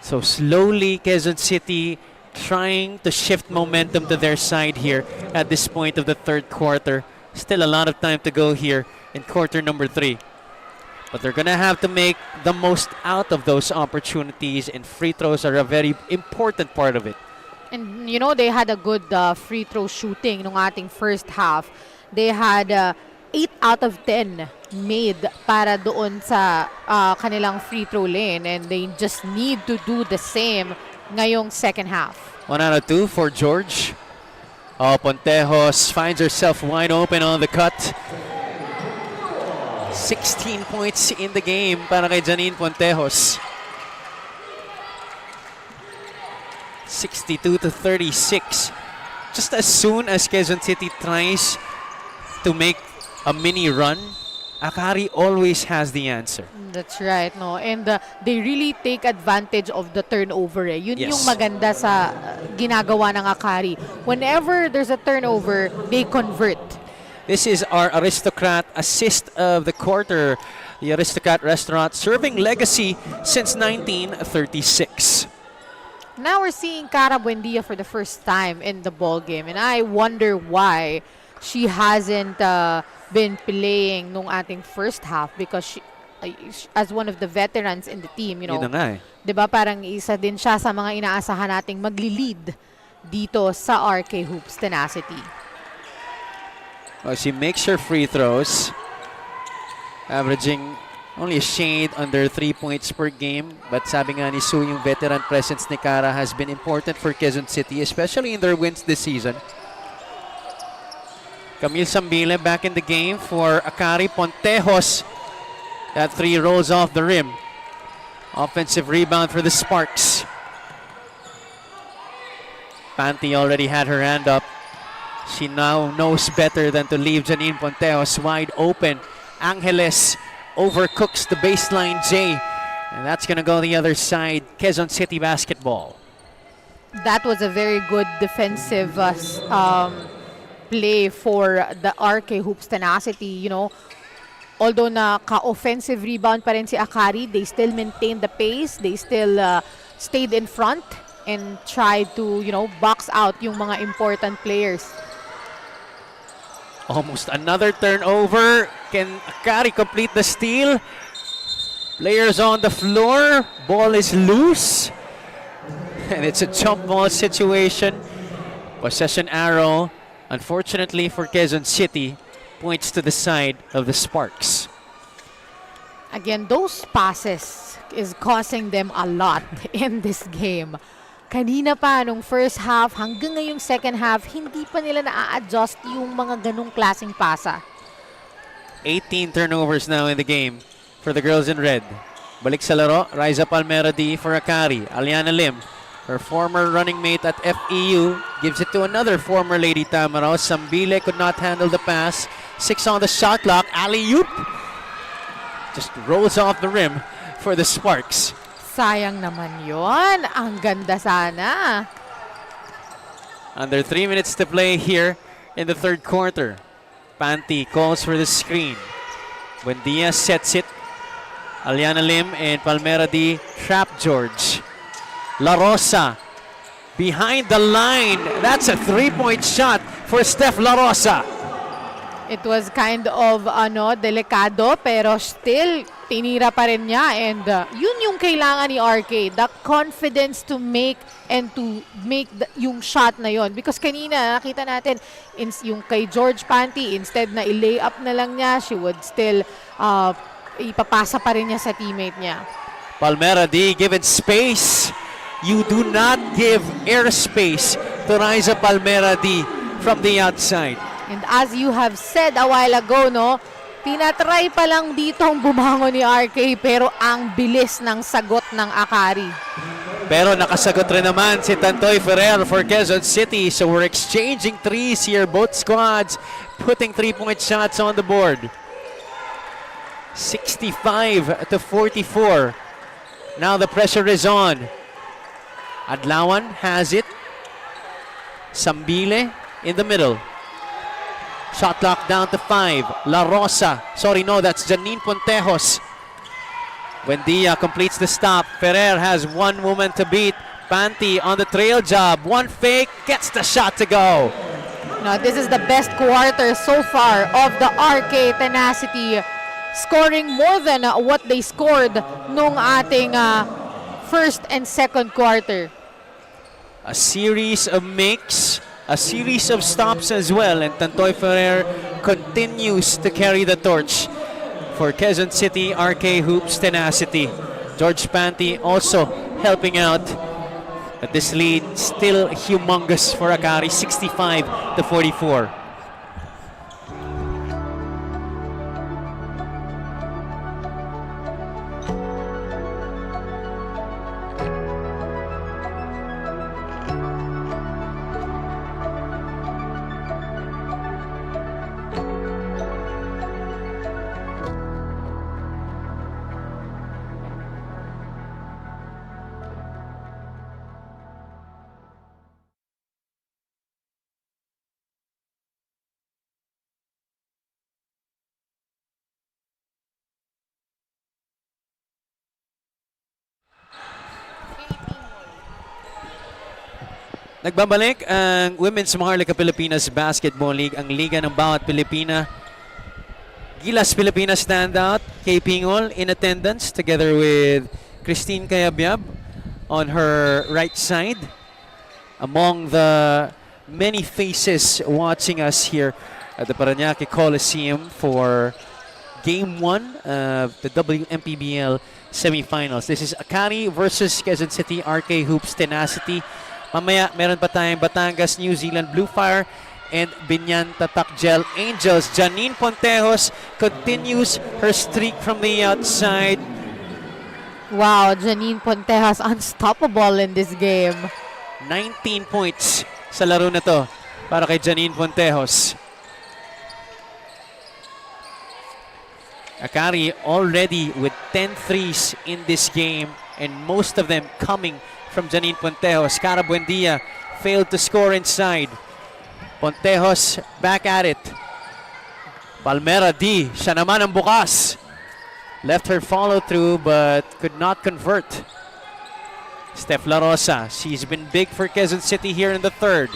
So slowly, Quezon City trying to shift momentum to their side here at this point of the third quarter. Still a lot of time to go here in quarter number 3. But they're gonna have to make the most out of those opportunities, and free throws are a very important part of it. And you know, they had a good free throw shooting nung ating first half. They had 8 out of 10 made para doon sa kanilang free throw lane, and they just need to do the same ngayong second half. 1 out of 2 for George. Oh, Pontejos finds herself wide open on the cut. 16 points in the game para kay Janine Pontejos. 62-36. Just as soon as Quezon City tries to make a mini run, Akari always has the answer. That's right, no. And they really take advantage of the turnover. Eh. Yun Yes. yung maganda sa ginagawa ng Akari. Whenever there's a turnover, they convert. This is our Aristocrat assist of the quarter. The Aristocrat restaurant serving legacy since 1936. Now we're seeing Cara Buendia for the first time in the ball game, and I wonder why she hasn't been playing nung ating first half because she, as one of the veterans in the team, you know, Yun na nga eh. 'di ba parang isa din siya sa mga inaasahan nating magli-lead dito sa RK Hoops Tenacity. Well, she makes her free throws, averaging only a shade under 3 points per game. But sabi nga ni Sue, yung veteran presence ni Cara has been important for Quezon City, especially in their wins this season. Camille Sambile back in the game for Akari. Pontejos. That three rolls off the rim. Offensive rebound for the Sparks. Panty already had her hand up. She now knows better than to leave Janine Pontejos wide open. Angeles overcooks the baseline J. And that's going to go the other side. Quezon City basketball. That was a very good defensive play for the RK Hoops Tenacity, you know. Although naka-offensive rebound pa rin si Akari, they still maintained the pace. They still stayed in front and tried to, you know, box out yung mga important players. Almost another turnover. Can Akari complete the steal? Players on the floor. Ball is loose. And it's a jump ball situation. Possession arrow. Unfortunately for Quezon City, points to the side of the Sparks. Again, those passes is costing them a lot in this game. Kanina pa, nung first half, hanggang ngayong second half, hindi pa nila na-adjust yung mga ganong klaseng pasa. 18 turnovers now in the game for the girls in red. Balik sa laro, Riza Palmera D for Akari. Aliana Lim, her former running mate at FEU, gives it to another former Lady Tamaraw. Sambile could not handle the pass. 6 on the shot clock. Alley-oop. Just rolls off the rim for the Sparks. Sayang naman yon. Ang ganda sana. Under 3 minutes to play here in the third quarter. Panty calls for the screen. Buendia sets it. Aliana Lim and Palmera D trap George. La Rosa behind the line. That's a 3-point shot for Steph La Rosa. It was kind of delikado pero still tinira pa rin niya and yun yung kailangan ni RK, the confidence to make and to make yung shot na yon because kanina nakita natin yung kay George Panty instead na i-lay up na lang niya, she would still ipapasa pa rin niya sa teammate niya. Palmera D given space. You do not give airspace to Riza Palmera D from the outside. And as you have said a while ago, no, tinatry pa lang ditong bumangon ni RK pero ang bilis ng sagot ng Akari. Pero nakasagot rin naman si Tantoy Ferrer for Quezon City. So we're exchanging threes here. Both squads putting 3-point shots on the board. 65 to 44. Now the pressure is on. Adlawan has it. Sambile in the middle. Shot clock down to 5. La Rosa. Sorry, no, that's Janine Pontejos. Buendia completes the stop. Ferrer has one woman to beat. Panty on the trail job. One fake, gets the shot to go. No, this is the best quarter so far of the RK Tenacity, scoring more than what they scored nung ating first and second quarter. A series of makes, a series of stops as well, and Tantoy Ferrer continues to carry the torch for Quezon City RK Hoops Tenacity. George Panty also helping out, but this lead still humongous for Akari, 65 to 44. Nagbabalik ang Women's Maharlika Pilipinas Basketball League, ang liga ng bawat Pilipina. Gilas Pilipinas standout, Kay Pingol in attendance together with Christine Cayabyab on her right side. Among the many faces watching us here at the Paranaque Coliseum for Game 1 of the Wmpbl Semifinals. This is Akari versus Quezon City RK Hoops Tenacity. Mamaya, meron pa tayong Batangas, New Zealand Blue Fire, and Binyan Tatak Gel Angels. Janine Pontejos continues her streak from the outside. Wow, Janine Pontejos unstoppable in this game. 19 points sa laro na to para kay Janine Pontejos. Akari already with 10 threes in this game, and most of them coming from Janine Pontejos. Cara Buendia failed to score inside. Pontejos back at it. Palmera D, siya naman ang bukas. Left her follow through but could not convert. Steph La Rosa, she's been big for Quezon City here in the third.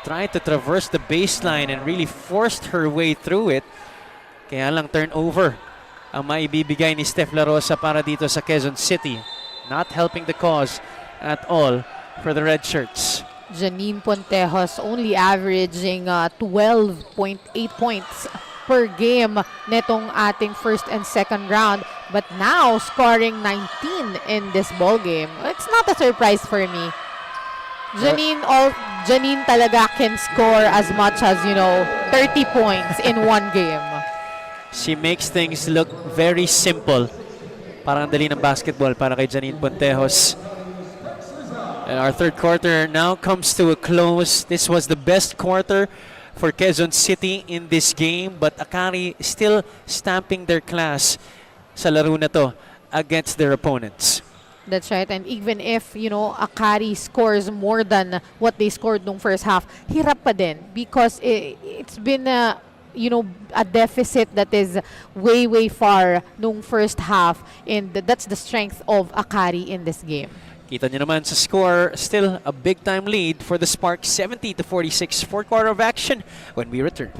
Tried to traverse the baseline and really forced her way through it. Kaya lang turnover ang maibibigay ni Steph La Rosa para dito sa Quezon City. Not helping the cause at all for the red shirts. Janine Pontejos only averaging 12.8 points per game netong ating first and second round, but now scoring 19 in this ball game. It's not a surprise for me. Janine talaga can score as much as 30 points in one game. She makes things look very simple. Parang dali ng basketball para kay Janine Pontejos. And our third quarter now comes to a close. This was the best quarter for Quezon City in this game, but Akari still stamping their class sa laro na to against their opponents. That's right. And even if, Akari scores more than what they scored nung first half, hirap pa din because it's been a deficit that is way, way far nung first half, and that's the strength of Akari in this game. Kita nyo naman sa score, still a big-time lead for the Sparks, 70-46, fourth quarter of action when we return.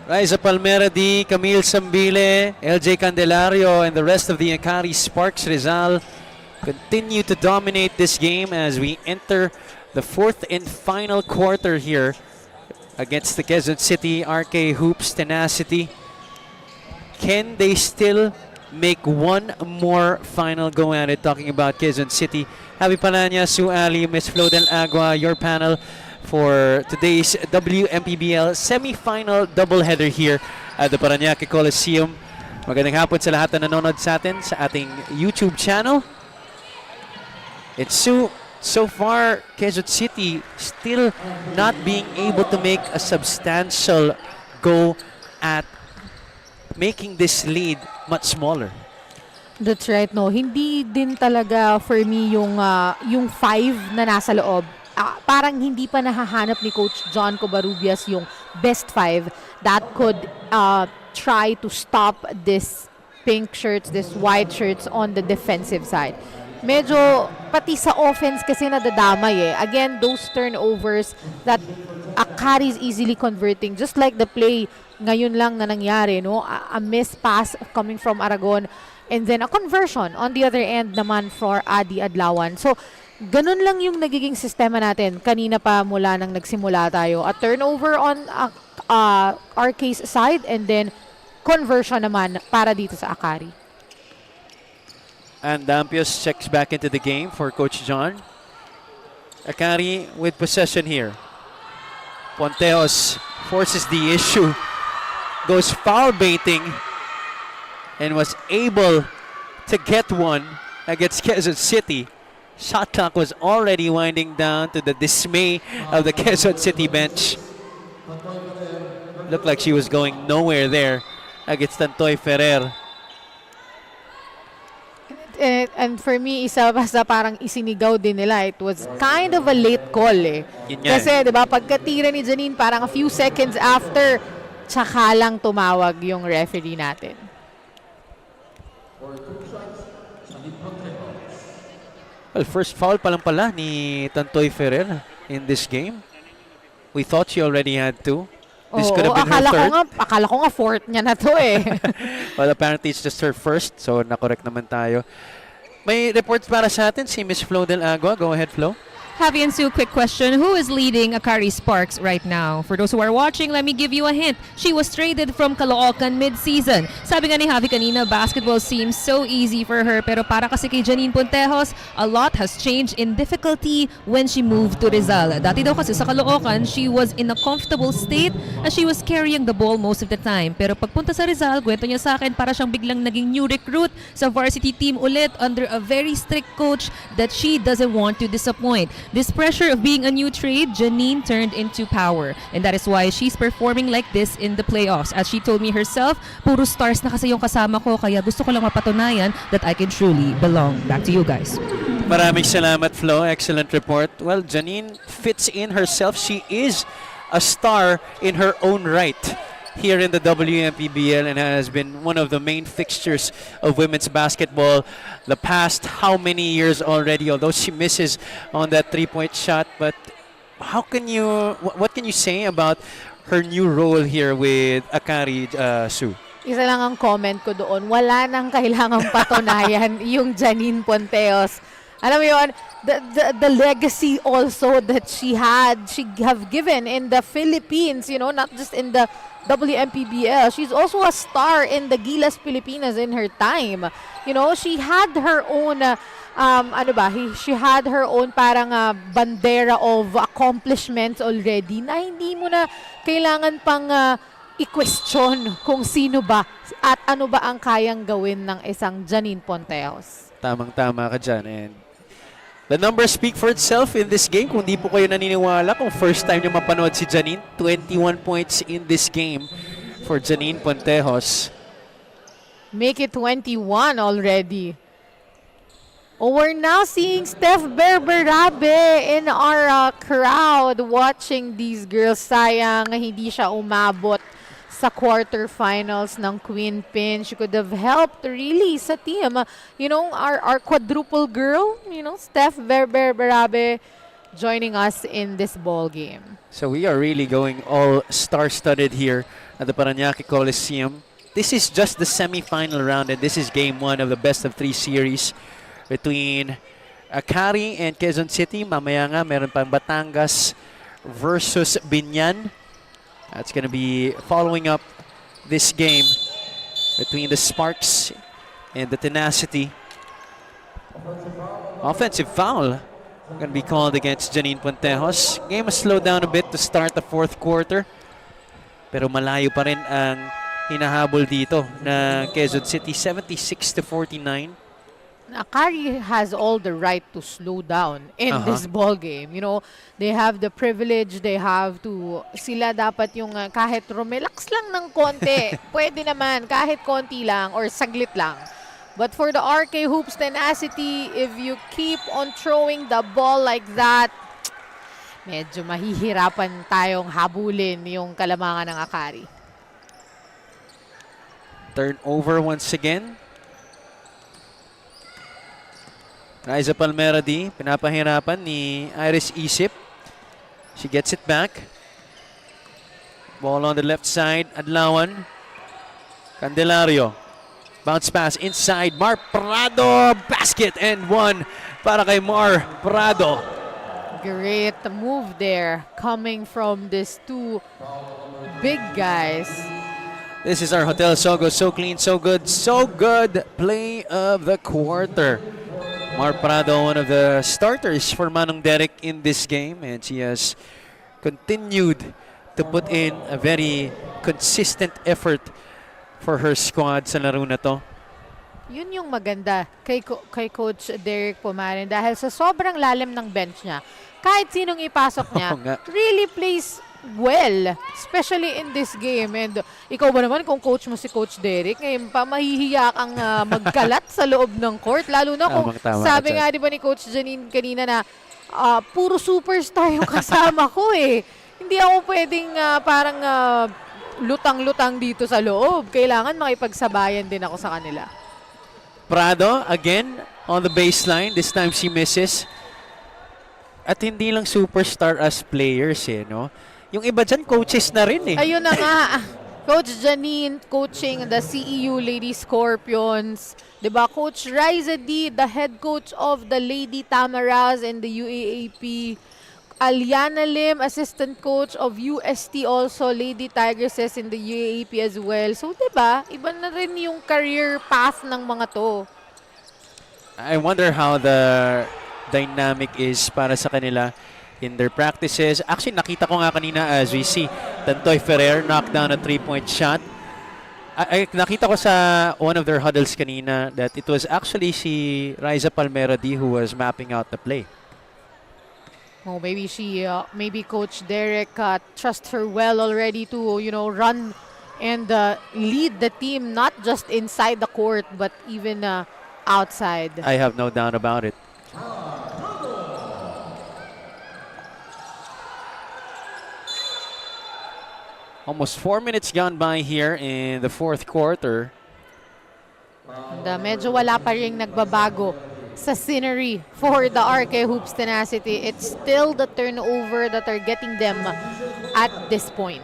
Liza Palmera D, Camille Sambile, LJ Candelario, and the rest of the Akari Sparks Rizal continue to dominate this game as we enter the fourth and final quarter here against the Quezon City RK Hoops Tenacity. Can they still make one more final go at it? Talking about Quezon City. Javi Palanya, Sue Ali, Miss Flo Del Agua, your panel for today's Wmpbl semi-final doubleheader here at the Paranaque Coliseum. Magandang hapon sa lahat na nanonood sa atin sa ating YouTube channel. It's so far, Quezon City still not being able to make a substantial go at making this lead much smaller. That's right, no. Hindi din talaga for me yung 5 na nasa loob. Parang hindi pa nahahanap ni Coach John Covarrubias yung best 5 that could try to stop this pink shirts, this white shirts on the defensive side. medyo pati sa offense kasi nadadamay eh. Again, those turnovers that Akari is easily converting, just like the play ngayon lang na nangyari, no? A missed pass coming from Aragon, and then a conversion on the other end naman for Adi Adlawan. So, ganun lang yung nagiging sistema natin kanina pa mula nang nagsimula tayo. A turnover on RK's side, and then conversion naman para dito sa Akari. And Dampios checks back into the game for Coach John. Akari with possession here. Ponteos forces the issue. Goes foul baiting and was able to get one against Quezon City. Shot clock was already winding down to the dismay of the Quezon City bench. Looked like she was going nowhere there against Tantoy Ferrer. And for me, isa pa sa parang isinigaw din nila. It was kind of a late call eh. Yun nga Kasi, di ba, pagkatira ni Janine, parang a few seconds after, tsaka lang tumawag yung referee natin. Well, first foul pa lang pala ni Tantoy Ferrer in this game. We thought she already had two. This could have been her third. Akala ko nga fourth niya na to eh. Well, apparently it's just her first, so nakorek naman tayo. May reports para sa atin si Miss Flo Del Agua. Go ahead, Flo. Javi and Sue, quick question. Who is leading Akari Sparks right now? For those who are watching, let me give you a hint. She was traded from Caloocan mid-season. Sabi nga ni Javi kanina, basketball seems so easy for her. Pero para kasi kay Janine Puntejos, a lot has changed in difficulty when she moved to Rizal. Dati daw kasi sa Caloocan, she was in a comfortable state as she was carrying the ball most of the time. Pero pagpunta sa Rizal, kwento niya sa akin, para siyang biglang naging new recruit sa varsity team ulit under a very strict coach that she doesn't want to disappoint. This pressure of being a new trade, Janine turned into power. And that is why she's performing like this in the playoffs. As she told me herself, puro stars na kasi yung kasama ko, kaya gusto ko lang mapatunayan that I can truly belong. Back to you guys. Maraming salamat, Flo. Excellent report. Well, Janine fits in herself. She is a star in her own right here in the Wmpbl and has been one of the main fixtures of women's basketball the past how many years already, although she misses on that three-point shot. But how can you, what can you say about her new role here with Akari, Sue? Isa lang ang comment ko doon. Wala nang kailangang patunayan yung Janine Ponteos. Alam mo yun, the legacy also that she have given in the Philippines, you know, not just in the WMPBL. She's also a star in the Gilas Pilipinas in her time. You know, she had her own, she had her own parang bandera of accomplishments already na hindi mo na kailangan pang i-question kung sino ba at ano ba ang kayang gawin ng isang Janine Ponteos. Tamang-tama ka dyan. And the numbers speak for itself in this game. Kung di po kayo naniniwala, kung first time nyo mapanood si Janine, 21 points in this game for Janine Pontejos. Make it 21 already. Oh, we're now seeing Steph Berberabe in our crowd watching these girls. Sayang hindi siya umabot sa quarterfinals ng Queen Pin. She could have helped really sa team. You know, our quadruple girl, you know, Steph Berberabe joining us in this ball game. So we are really going all star-studded here at the Paranaque Coliseum. This is just the semi-final round, and this is game one of the best-of-3 series between Akari and Quezon City. Mamaya nga, meron pang Batangas versus Binyan. That's going to be following up this game between the Sparks and the Tenacity. Offensive foul going to be called against Janine Pontejos. Game has slowed down a bit to start the fourth quarter. Pero malayo pa rin ang hinahabol dito na Quezon City, 76-49. Akari has all the right to slow down in this ball game. You know, they have the privilege, they have to, sila dapat yung kahit rumelax lang ng konti, pwede naman, kahit konti lang or saglit lang. But for the RK Hoops Tenacity, if you keep on throwing the ball like that, medyo mahihirapan tayong habulin yung kalamangan ng Akari. Turnover once again. Raisa Palmera D, pinapahirapan ni Iris Isip. She gets it back. Ball on the left side, Adlawan. Candelario. Bounce pass inside, Mar Prado. Basket and one para kay Mar Prado. Great move there coming from these two big guys. This is our Hotel Sogo. So clean, so good, so good. Play of the quarter. Mar Prado, one of the starters for Manong Derek in this game, and she has continued to put in a very consistent effort for her squad sa laro na to. Yun yung maganda kay Coach Derek Pumarin dahil sa sobrang lalim ng bench niya. Kahit sinong ipasok niya, Oo nga. really plays well, especially in this game. And ikaw ba naman kung coach mo si Coach Derek, ngayon pa mahihiya kang magkalat sa loob ng court. Lalo na kung Tama sabi ka nga di ba ni Coach Janine kanina na puro superstar yung kasama ko eh. Hindi ako pwedeng parang lutang-lutang dito sa loob. Kailangan makipagsabayan din ako sa kanila. Prado, again, on the baseline. This time she misses. At hindi lang superstar as players eh, no? Yung iba dyan, coaches na rin eh. Ayun na nga. Coach Janine coaching the CEU Lady Scorpions. Diba? Coach Riza D, the head coach of the Lady Tamaras and the UAAP. Aliana Lim, assistant coach of UST also, Lady Tigresses in the UAAP as well. So, diba? Iba na rin yung career path ng mga to. I wonder how the dynamic is para sa kanila in their practices. Actually, nakita ko nga kanina as we see Tantoy Ferrer knock down a three-point shot. Nakita ko sa one of their huddles kanina that it was actually si Riza Palmera D who was mapping out the play. Oh, maybe Coach Derek trusts her well already to, run and lead the team, not just inside the court, but even outside. I have no doubt about it. Almost 4 minutes gone by here in the fourth quarter. And medyo wala pa rin nagbabago sa scenery for the RK Hoops tenacity. It's still the turnover that are getting them at this point.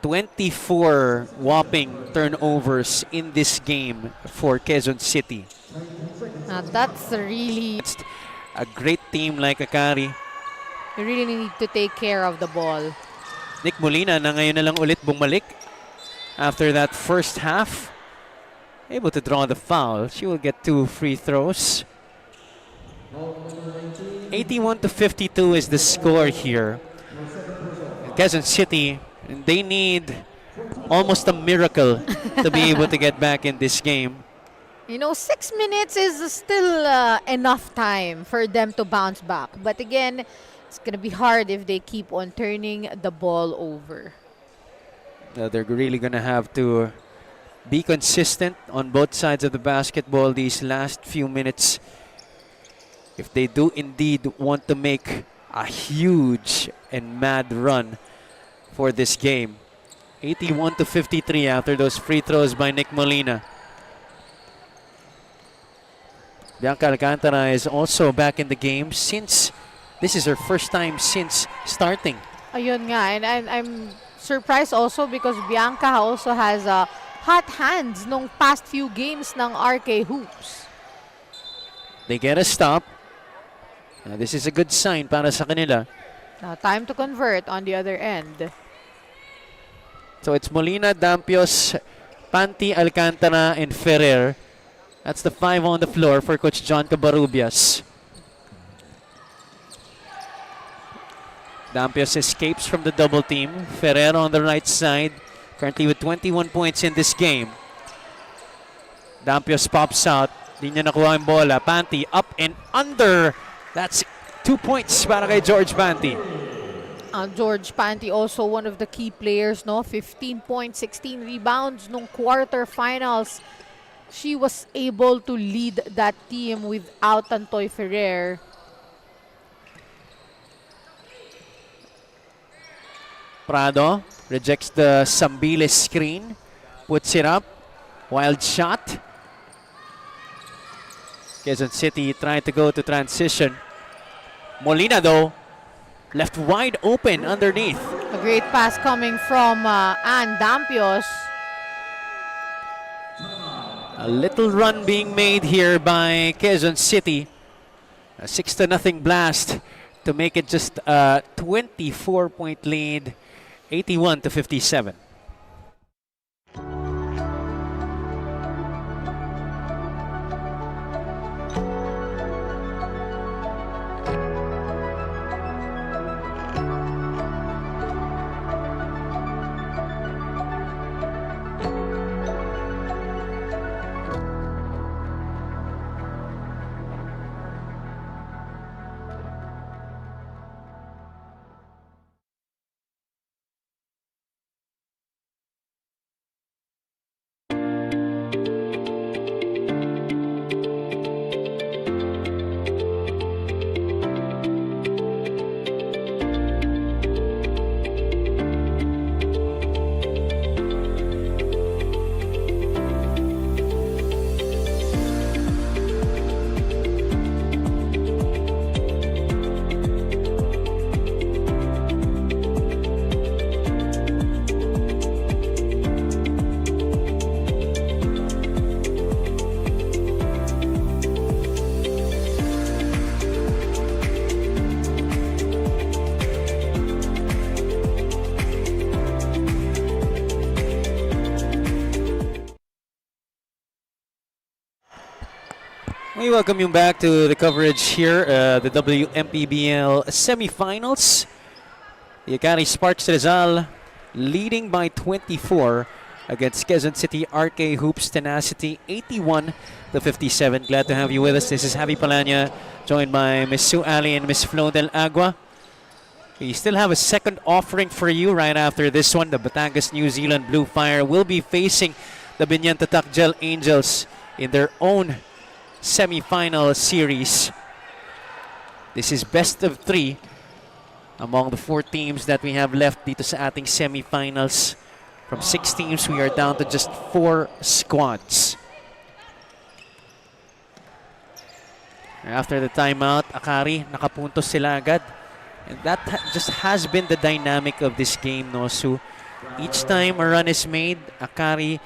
24 whopping turnovers in this game for Quezon City. Now that's really, A great team like Akari. you really need to take care of the ball. Nick Molina na ngayon na lang ulit bumalik after that first half. Able to draw the foul. She will get 2 free throws. 81-52 is the score here. Quezon City, they need almost a miracle to be able to get back in this game. 6 minutes is still enough time for them to bounce back. But again, it's going to be hard if they keep on turning the ball over. They're really going to have to be consistent on both sides of the basketball these last few minutes if they do indeed want to make a huge and mad run for this game. 81-53 after those free throws by Nick Molina. Bianca Alcantara is also back in the game since this is her first time since starting. Ayun nga, and I'm surprised also because Bianca also has hot hands nung past few games ng RK Hoops. They get a stop. This is a good sign para sa kanila. Now, time to convert on the other end. So it's Molina, Dampios, Panty, Alcantara, and Ferrer. That's the 5 on the floor for Coach John Cabarubias. Dampios escapes from the double team. Ferrer on the right side, currently with 21 points in this game. Dampios pops out. Di niya nakuha ang bola. Panty up and under. That's 2 points para kay George Panty. George Panty also one of the key players, no? 15 points, 16 rebounds nung quarterfinals. She was able to lead that team without Tantoy Ferrer. Prado rejects the Sambiles screen. Puts it up. Wild shot. Quezon City trying to go to transition. Molina though, left wide open underneath. A great pass coming from Ann Dampios. A little run being made here by Quezon City. A 6-0 blast to make it just a 24-point lead, 81-57. We welcome you back to the coverage here, the Wmpbl Semifinals. The Akari Sparks Rizal leading by 24 against Quezon City RK Hoops Tenacity 81-57. Glad to have you with us. This is Javi Palanya, joined by Miss Sue Ali and Miss Flo Del Agua. We still have a second offering for you right after this one. The Batangas New Zealand Blue Fire will be facing the Binyan Takjel Angels in their own semi-final series. This is best of 3 among the 4 teams that we have left dito sa ating semi-finals. From 6 teams, we are down to just 4 squads. After the timeout, Akari, nakapuntos sila agad. And that just has been the dynamic of this game, no? So each time a run is made, Akari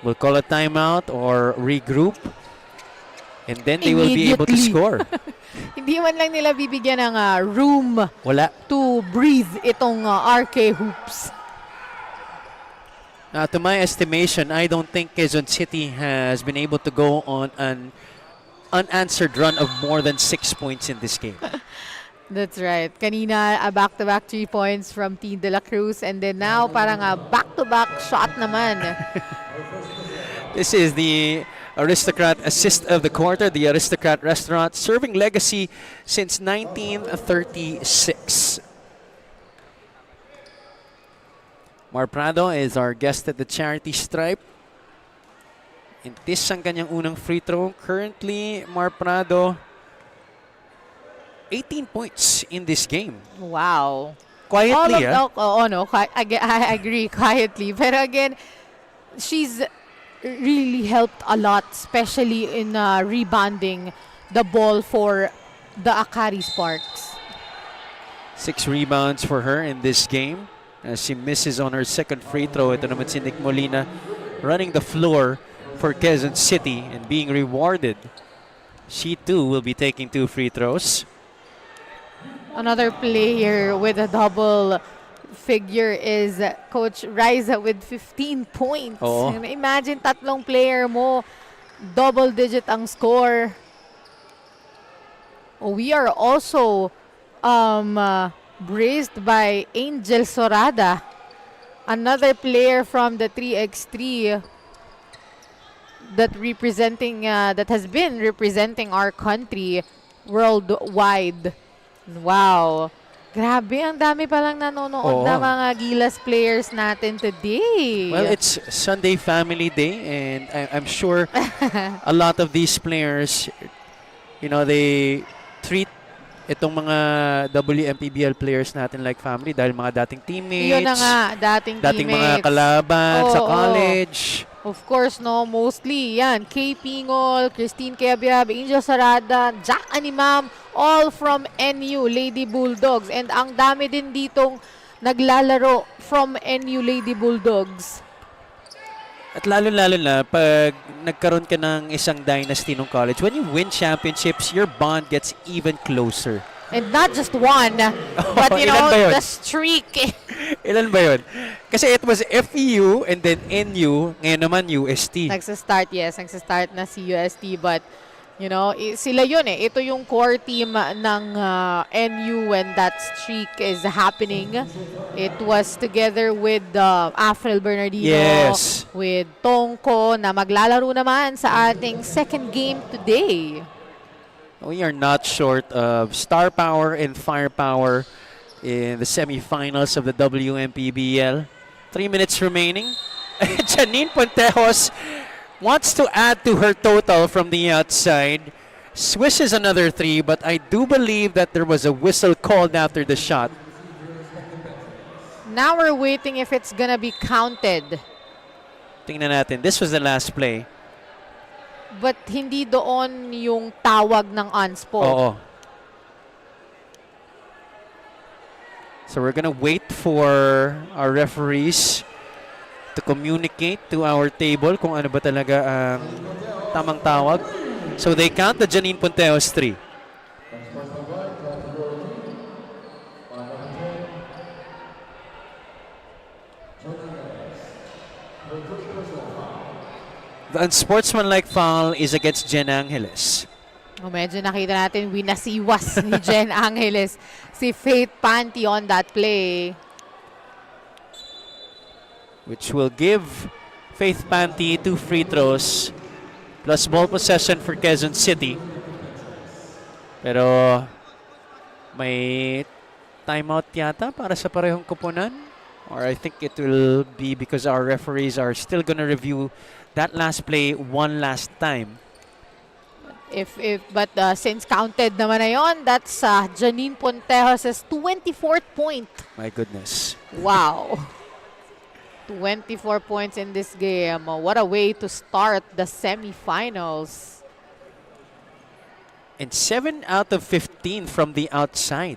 will call a timeout or regroup. And then they will be able to score. Hindi man lang nila bibigyan ng room Wala. to breathe itong RK Hoops. Now, to my estimation, I don't think Quezon City has been able to go on an unanswered run of more than 6 points in this game. That's right. Kanina, a back-to-back 3 points from Team De La Cruz. And then now, parang a back-to-back shot naman. This is the Aristocrat Assist of the Quarter, the Aristocrat Restaurant, serving legacy since 1936. Mar Prado is our guest at the charity stripe. Intis ang kanyang unang free throw. Currently, Mar Prado, 18 points in this game. Wow. Quietly, I agree, quietly. Pero again, she's really helped a lot, especially in rebounding the ball for the Akari Sparks. 6 rebounds for her in this game. As she misses on her second free throw. Ito naman si Nick Molina running the floor for Quezon City and being rewarded. She too will be taking 2 free throws. Another player with a double figure is Coach Riza with 15 points. Oo. Imagine tatlong player mo, double digit ang score. We are also braced by Angel Sorada, another player from the 3x3 that has been representing our country worldwide. Wow. Grabe, ang dami palang nanonood na mga Gilas players natin today. Well, it's Sunday Family Day, and I'm sure a lot of these players, you know, they treat itong mga Wmpbl players natin like family dahil mga dating teammates. Yun na nga, dating mga teammates. kalaban sa college. Of course, no, mostly yan. Kay Pingol, Christine Kebiab, Angel Sarada, Jack Animam, all from NU Lady Bulldogs. And ang dami din ditong naglalaro from NU Lady Bulldogs. At lalo-lalo na pag nagkaroon ka ng isang dynasty ng college, when you win championships, your bond gets even closer. And not just one, but you Ilan know, ba yun? the streak. Ilan ba yun? Kasi it was FEU and then NU, ngayon naman UST. Nagsistart, yes. Nagsistart na si UST. But, you know, sila yun eh. Ito yung core team ng NU when that streak is happening. It was together with Afril Bernardino, Yes. with Tongko, na maglalaro naman sa ating second game today. We are not short of star power and firepower in the semifinals of the WMPBL. 3 minutes remaining. Janine Pontejos wants to add to her total from the outside. Swishes another 3, but I do believe that there was a whistle called after the shot. Now we're waiting if it's gonna be counted. Tingnan natin. This was the last play. But hindi doon yung tawag ng unspoke. Oo. So we're gonna wait for our referees to communicate to our table kung ano ba talaga ang tamang tawag. So they count the Janine Pontejos 3. The unsportsmanlike foul is against Jen Angeles. Medyo nakita natin winasiwas ni Jen Angeles si Faith Panty on that play. Which will give Faith Panty 2 free throws plus ball possession for Quezon City. Pero may timeout yata para sa parehong koponan. Or I think it will be because our referees are still gonna review that last play one last time. But since counted naman na yun, that's Janine Pontejos' 24th point. My goodness. Wow. 24 points in this game. What a way to start the semifinals. And 7 out of 15 from the outside.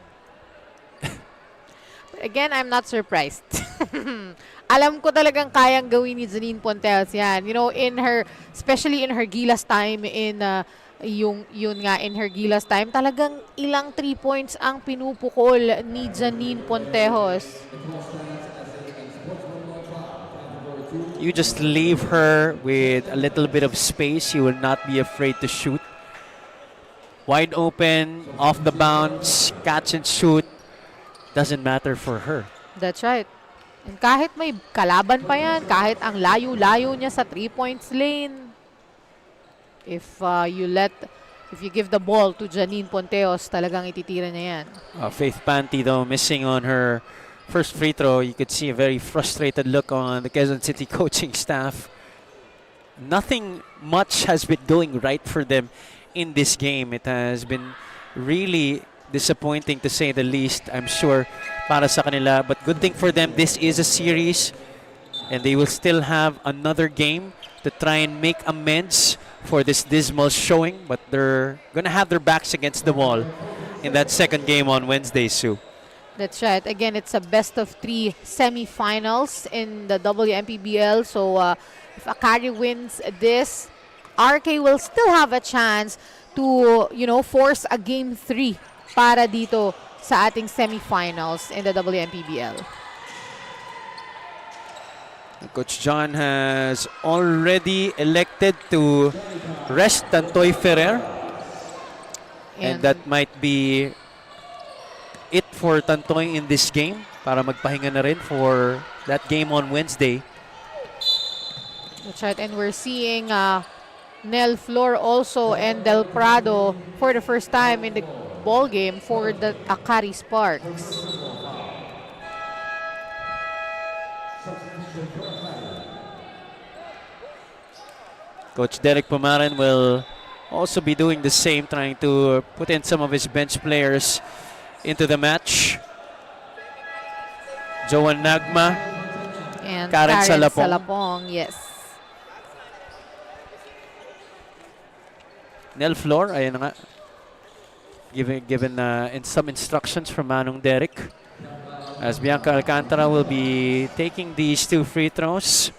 Again, I'm not surprised. Alam ko talagang kayang gawin ni Janine Pontejos yan. You know, especially in her Gilas time, in her Gilas time, talagang ilang 3 points ang pinupukol ni Janine Pontejos. You just leave her with a little bit of space. You will not be afraid to shoot. Wide open, off the bounce, catch and shoot. Doesn't matter for her. That's right. And kahit may kalaban pa yan, kahit ang layo-layo niya sa 3 points lane, if you give the ball to Janine Pontejos, talagang ititira niya yan. Faith Panty though missing on her first free throw. You could see a very frustrated look on the Quezon City coaching staff. Nothing much has been going right for them in this game. It has been really disappointing to say the least, I'm sure, para sa kanila. But good thing for them, this is a series and they will still have another game to try and make amends for this dismal showing. But they're gonna have their backs against the wall in that second game on Wednesday, Sue. That's right. Again, it's a best of 3 semifinals in the WMPBL. So if Akari wins this, RK will still have a chance to, force a game 3 para dito sa ating semifinals in the WMPBL. Coach John has already elected to rest Tantoy Ferrer. And that might be it for Tantoy in this game para magpahinga na rin for that game on Wednesday. That's right. And we're seeing Nel Flor also and Del Prado for the first time in the ball game for the Akari Sparks. Coach Derek Pumaran will also be doing the same, trying to put in some of his bench players into the match. Joan Nagma And Karen Salapong. Salapong, yes. Nel Flor, ayan na nga. Given in some instructions from Manong Derek. As Bianca Alcantara will be taking these 2 free throws.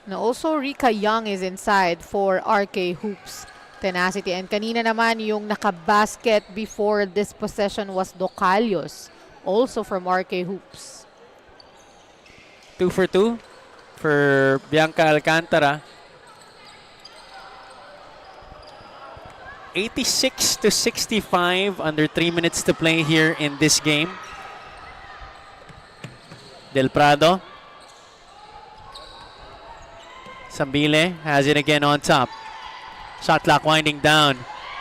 Now also Rika Young is inside for RK Hoops Tenacity. And kanina naman yung nakabasket before this possession was Docalios, also from RK Hoops. 2 for 2 for Bianca Alcantara. 86-65, under 3 minutes to play here in this game. Del Prado. Sambile has it again on top. Shot clock winding down.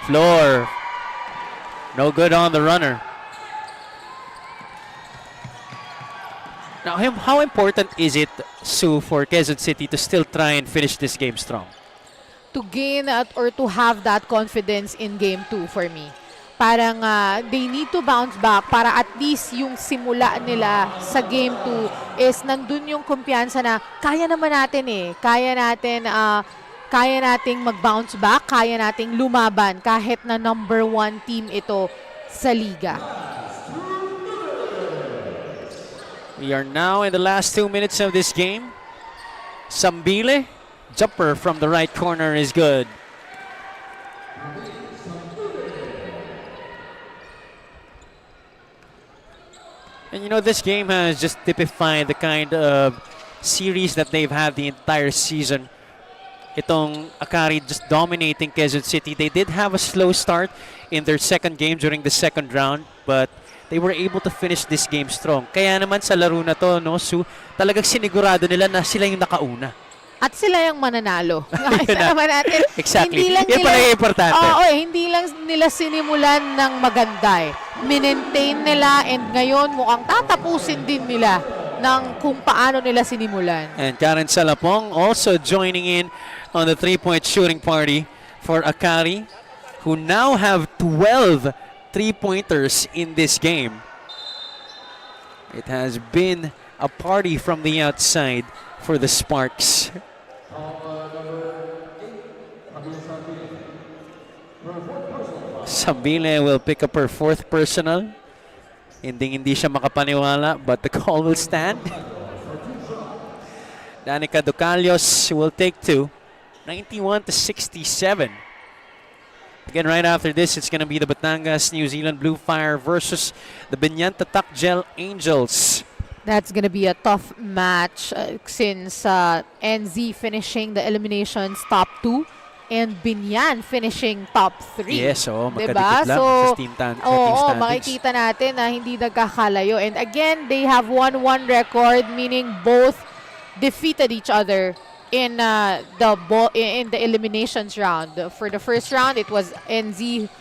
Floor. No good on the runner. Now, how important is it, Sue, for Quezon City to still try and finish this game strong? To gain or to have that confidence in game 2 for me. Parang they need to bounce back para at least yung simula nila sa game 2 is nandun yung kumpiyansa na kaya naman natin kaya nating mag-bounce back, kaya nating lumaban kahit na number 1 team ito sa liga. We are now in the last 2 minutes of this game. Sambile, jumper from the right corner is good. And you know, this game has just typified the kind of series that they've had the entire season. Itong Akari just dominating Quezon City. They did have a slow start in their second game during the second round, but they were able to finish this game strong. Kaya naman sa laro na to, no, Su, talagang sinigurado nila na sila yung nakauna. At sila yung mananalo. Nakita naman natin. Exactly. Hindi lang Yan pala yung importante. Oo, hindi lang nila sinimulan ng maganda Minentain nila and ngayon mukhang tatapusin din nila ng kung paano nila sinimulan. And Karen Salapong also joining in on the 3-point shooting party for Akari, who now have 12 3-pointers in this game. It has been a party from the outside for the Sparks. Sambile will pick up her 4th personal. Hindi siya makapaniwala, but the call will stand. Danica Docalios will take 2. 91-67. Again, right after this, it's going to be the Batangas New Zealand Blue Fire versus the Binyanta Takjel Angels. That's going to be a tough match since NZ finishing the eliminations top 2 and Binyan finishing top 3. Yes, magkadikit diba? lang So, sa team standings. makikita natin na hindi nagkakalayo. And again, they have 1-1 record, meaning both defeated each other in the eliminations round. For the first round, it was NZ,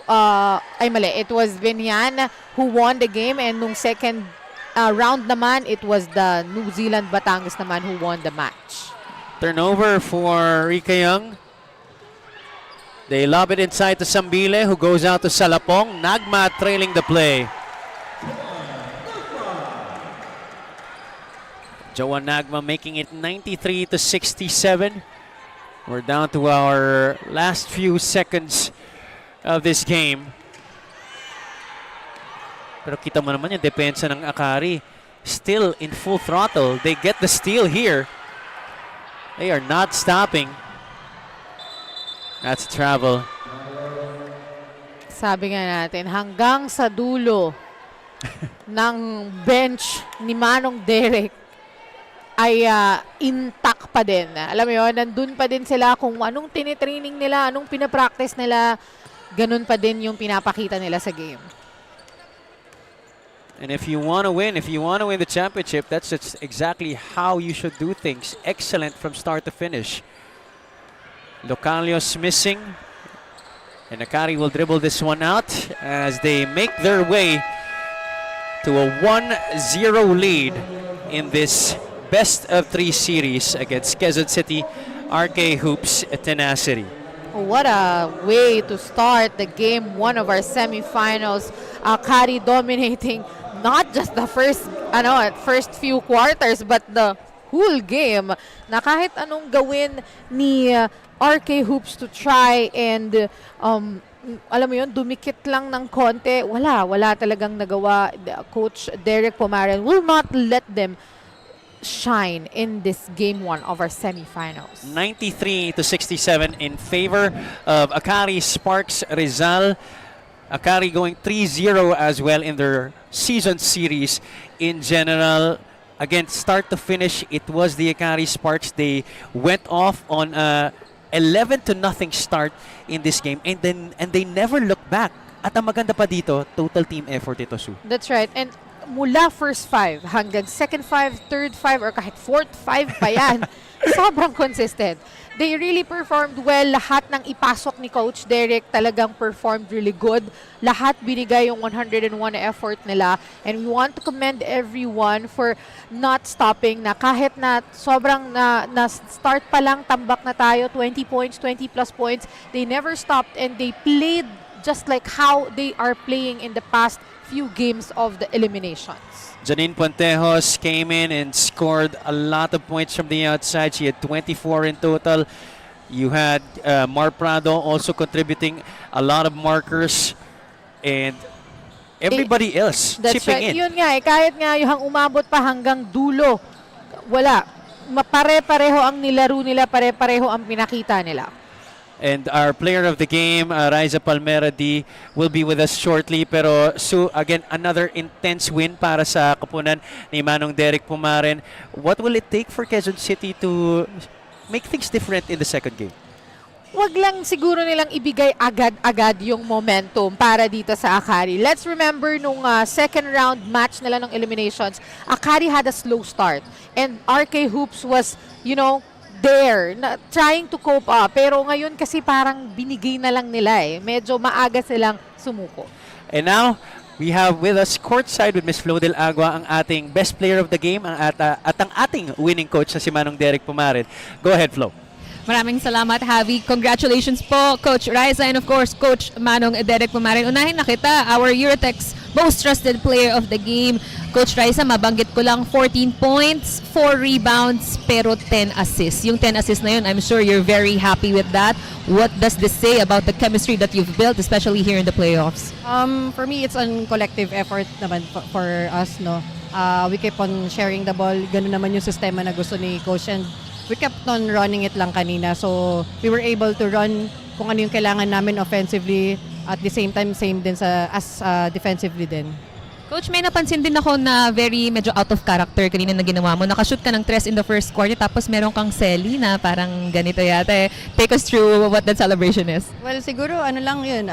it was Binyan who won the game, and nung second round naman, it was the New Zealand Batangas naman who won the match. Turnover for Rika Young. They lob it inside to Sambile, who goes out to Salapong. Nagma trailing the play. Joan Nagma making it 93-67. We're down to our last few seconds of this game. Pero kita mo naman yung depensa ng Akari. Still in full throttle. They get the steal here. They are not stopping. That's travel. Sabi nga natin, hanggang sa dulo ng bench ni Manong Derek ay intact pa din. Alam mo yun, nandun pa din sila kung anong tinitraining nila, anong pinapractice nila, ganun pa din yung pinapakita nila sa game. And if you want to win the championship, that's just exactly how you should do things. Excellent from start to finish. Localios missing. And Akari will dribble this one out as they make their way to a 1-0 lead in this best of 3 series against Quezon City RK Hoops Tenacity. What a way to start the game 1 of our semifinals. Akari dominating not just the first few quarters, but the whole game na kahit anong gawin ni RK Hoops to try and alam mo yun, dumikit lang ng konti, wala talagang nagawa. Coach Derek Pumaren will not let them shine in this game 1 of our semifinals. 93-67 in favor of Akari Sparks Rizal. Akari going 3-0 as well in their season series in general. Again, start to finish, it was the Akari Sparks. They went off on a 11-0 start in this game and they never looked back. At ang maganda pa dito, total team effort ito, Sue. That's right. And mula first 5 hanggang second 5, third 5, or kahit fourth 5 pa yan, sobrang consistent. They really performed well. Lahat ng ipasok ni Coach Derek talagang performed really good. Lahat binigay yung 101 effort nila. And we want to commend everyone for not stopping, na kahit na sobrang na start pa lang, tambak na tayo, 20 points, 20 plus points. They never stopped and they played just like how they are playing in the past few games of the eliminations. Janine Pontejos came in and scored a lot of points from the outside. She had 24 in total. You had Mar Prado also contributing a lot of markers and everybody else chipping in. Yun nga kahit nga yung umabot pa hanggang dulo, wala. Pare-pareho ang nilaro nila, pare-pareho ang pinakita nila. And our player of the game, Raiza Palmera D, will be with us shortly. Pero so again, another intense win para sa koponan ni Manong Derek Pumaren. What will it take for Quezon City to make things different in the second game? Wag lang siguro nilang ibigay agad-agad yung momentum para dito sa Akari. Let's remember nung second round match nila ng eliminations, Akari had a slow start. And RK Hoops was, there, trying to cope up. Pero ngayon kasi parang binigay na lang nila Medyo maaga silang sumuko. And now, we have with us courtside with Ms. Flo Del Agua, ang ating best player of the game at ang ating winning coach na si Manong Derek Pumaren. Go ahead, Flo. Maraming salamat, Javi. Congratulations po, Coach Raiza, and of course, Coach Manong Derek Pumaren. Unahin na kita, our Eurotech's most trusted player of the game. Coach Raiza, mabanggit ko lang 14 points, 4 rebounds, pero 10 assists. Yung 10 assists na yun, I'm sure you're very happy with that. What does this say about the chemistry that you've built, especially here in the playoffs? For me, it's a collective effort naman for us, no? We keep on sharing the ball. Ganun naman yung sistema na gusto ni Coach, and we kept on running it lang kanina. So, we were able to run kung ano yung kailangan namin offensively, at the same time, same din as defensively din. Coach, may napansin din ako na medyo out of character kanina na ginawa mo. Nakashoot ka ng 3 in the first quarter, tapos meron kang selly na parang ganito yata. Take us through what that celebration is. Well, siguro ano lang yun,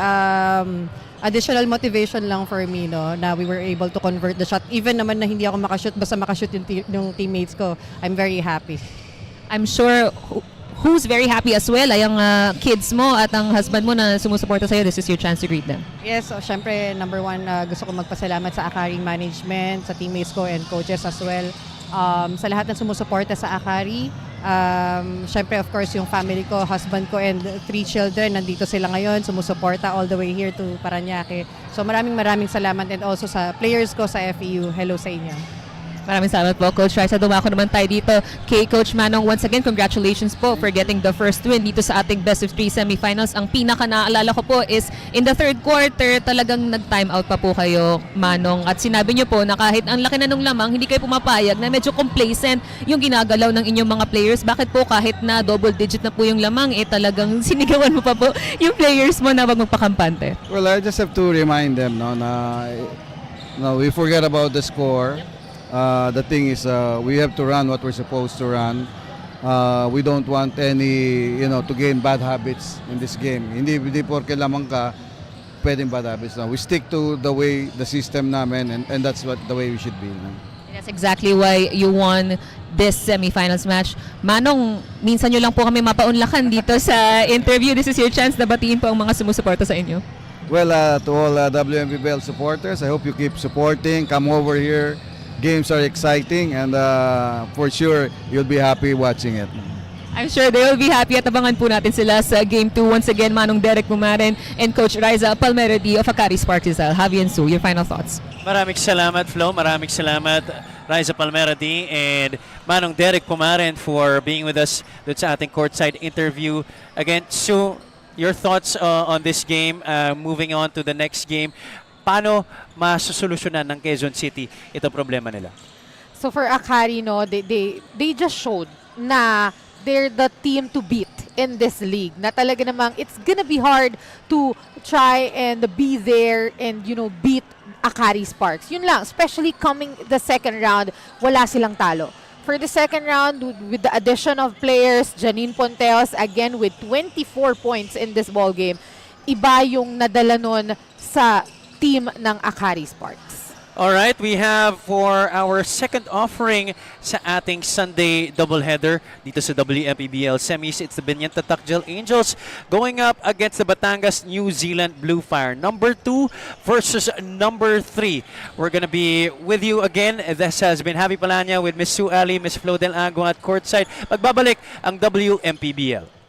additional motivation lang for me, no, na we were able to convert the shot. Even naman na hindi ako makashoot, basta makashoot yung teammates ko, I'm very happy. I'm sure who's very happy as well ay ang kids mo at ang husband mo na sumusuporta sa'yo. This is your chance to greet them. Yes, so syempre, number one, gusto ko magpasalamat sa Akari management, sa teammates ko and coaches as well. Sa lahat ng sumusuporta sa Akari. Syempre, of course, yung family ko, husband ko, and 3 children, nandito sila ngayon, sumusuporta all the way here to Paranaque. So maraming salamat, and also sa players ko sa FEU. Hello sa inyo. Maraming salamat po, Coach Raiza. Dumako naman tayo dito kay Coach Manong. Once again, congratulations po for getting the first win dito sa ating best of 3 semifinals. Ang pinaka naalala ko po is in the third quarter, talagang nag-time out pa po kayo, Manong. At sinabi niyo po na kahit ang laki na nung lamang, hindi kayo pumapayag na medyo complacent yung ginagalaw ng inyong mga players. Bakit po kahit na double digit na po yung lamang, talagang sinigawan mo pa po yung players mo na wag magpakampante? Well, I just have to remind them na we forget about the score. The thing is, we have to run what we're supposed to run. We don't want any, to gain bad habits in this game. Hindi porke lamang ka, pwedeng bad habits na. We stick to the way, the system namin, and that's the way we should be. That's exactly why you won this semifinals match. Manong, minsan nyo lang po kami mapaunlakan dito sa interview. This is your chance na batiin po ang mga sumusuporta sa inyo. Well, to all Wmpbl supporters, I hope you keep supporting. Come over here. Games are exciting, and for sure, you'll be happy watching it. I'm sure they will be happy at abangan po natin sila sa Game 2. Once again, Manong Derek Pumaren and Coach Raiza Palmera D of Akari Sparks Rizal. Javi and Sue, your final thoughts. Maraming salamat, Flo. Maraming salamat, Raisa Palmeradi and Manong Derek Pumaren for being with us dun sa ating courtside interview. Again, Sue, your thoughts on this game, moving on to the next game. Paano masusolusyonan ng Quezon City itong problema nila? So for Akari, no, they just showed na they're the team to beat in this league. Na talaga namang it's gonna be hard to try and be there and, you know, beat Akari Sparks. Yun lang, especially coming the second round, wala silang talo. For the second round, with the addition of players, Janine Ponteos again with 24 points in this ball game, iba yung nadala nun sa team ng Akari Sparks. Alright, we have for our second offering sa ating Sunday doubleheader dito sa Wmpbl Semis. It's the Binyanta Takjal Angels going up against the Batangas New Zealand Blue Fire. Number 2 versus number 3. We're gonna be with you again. This has been Javi Palanya with Miss Sue Ali, Miss Flo Del Agua at courtside. Magbabalik ang Wmpbl.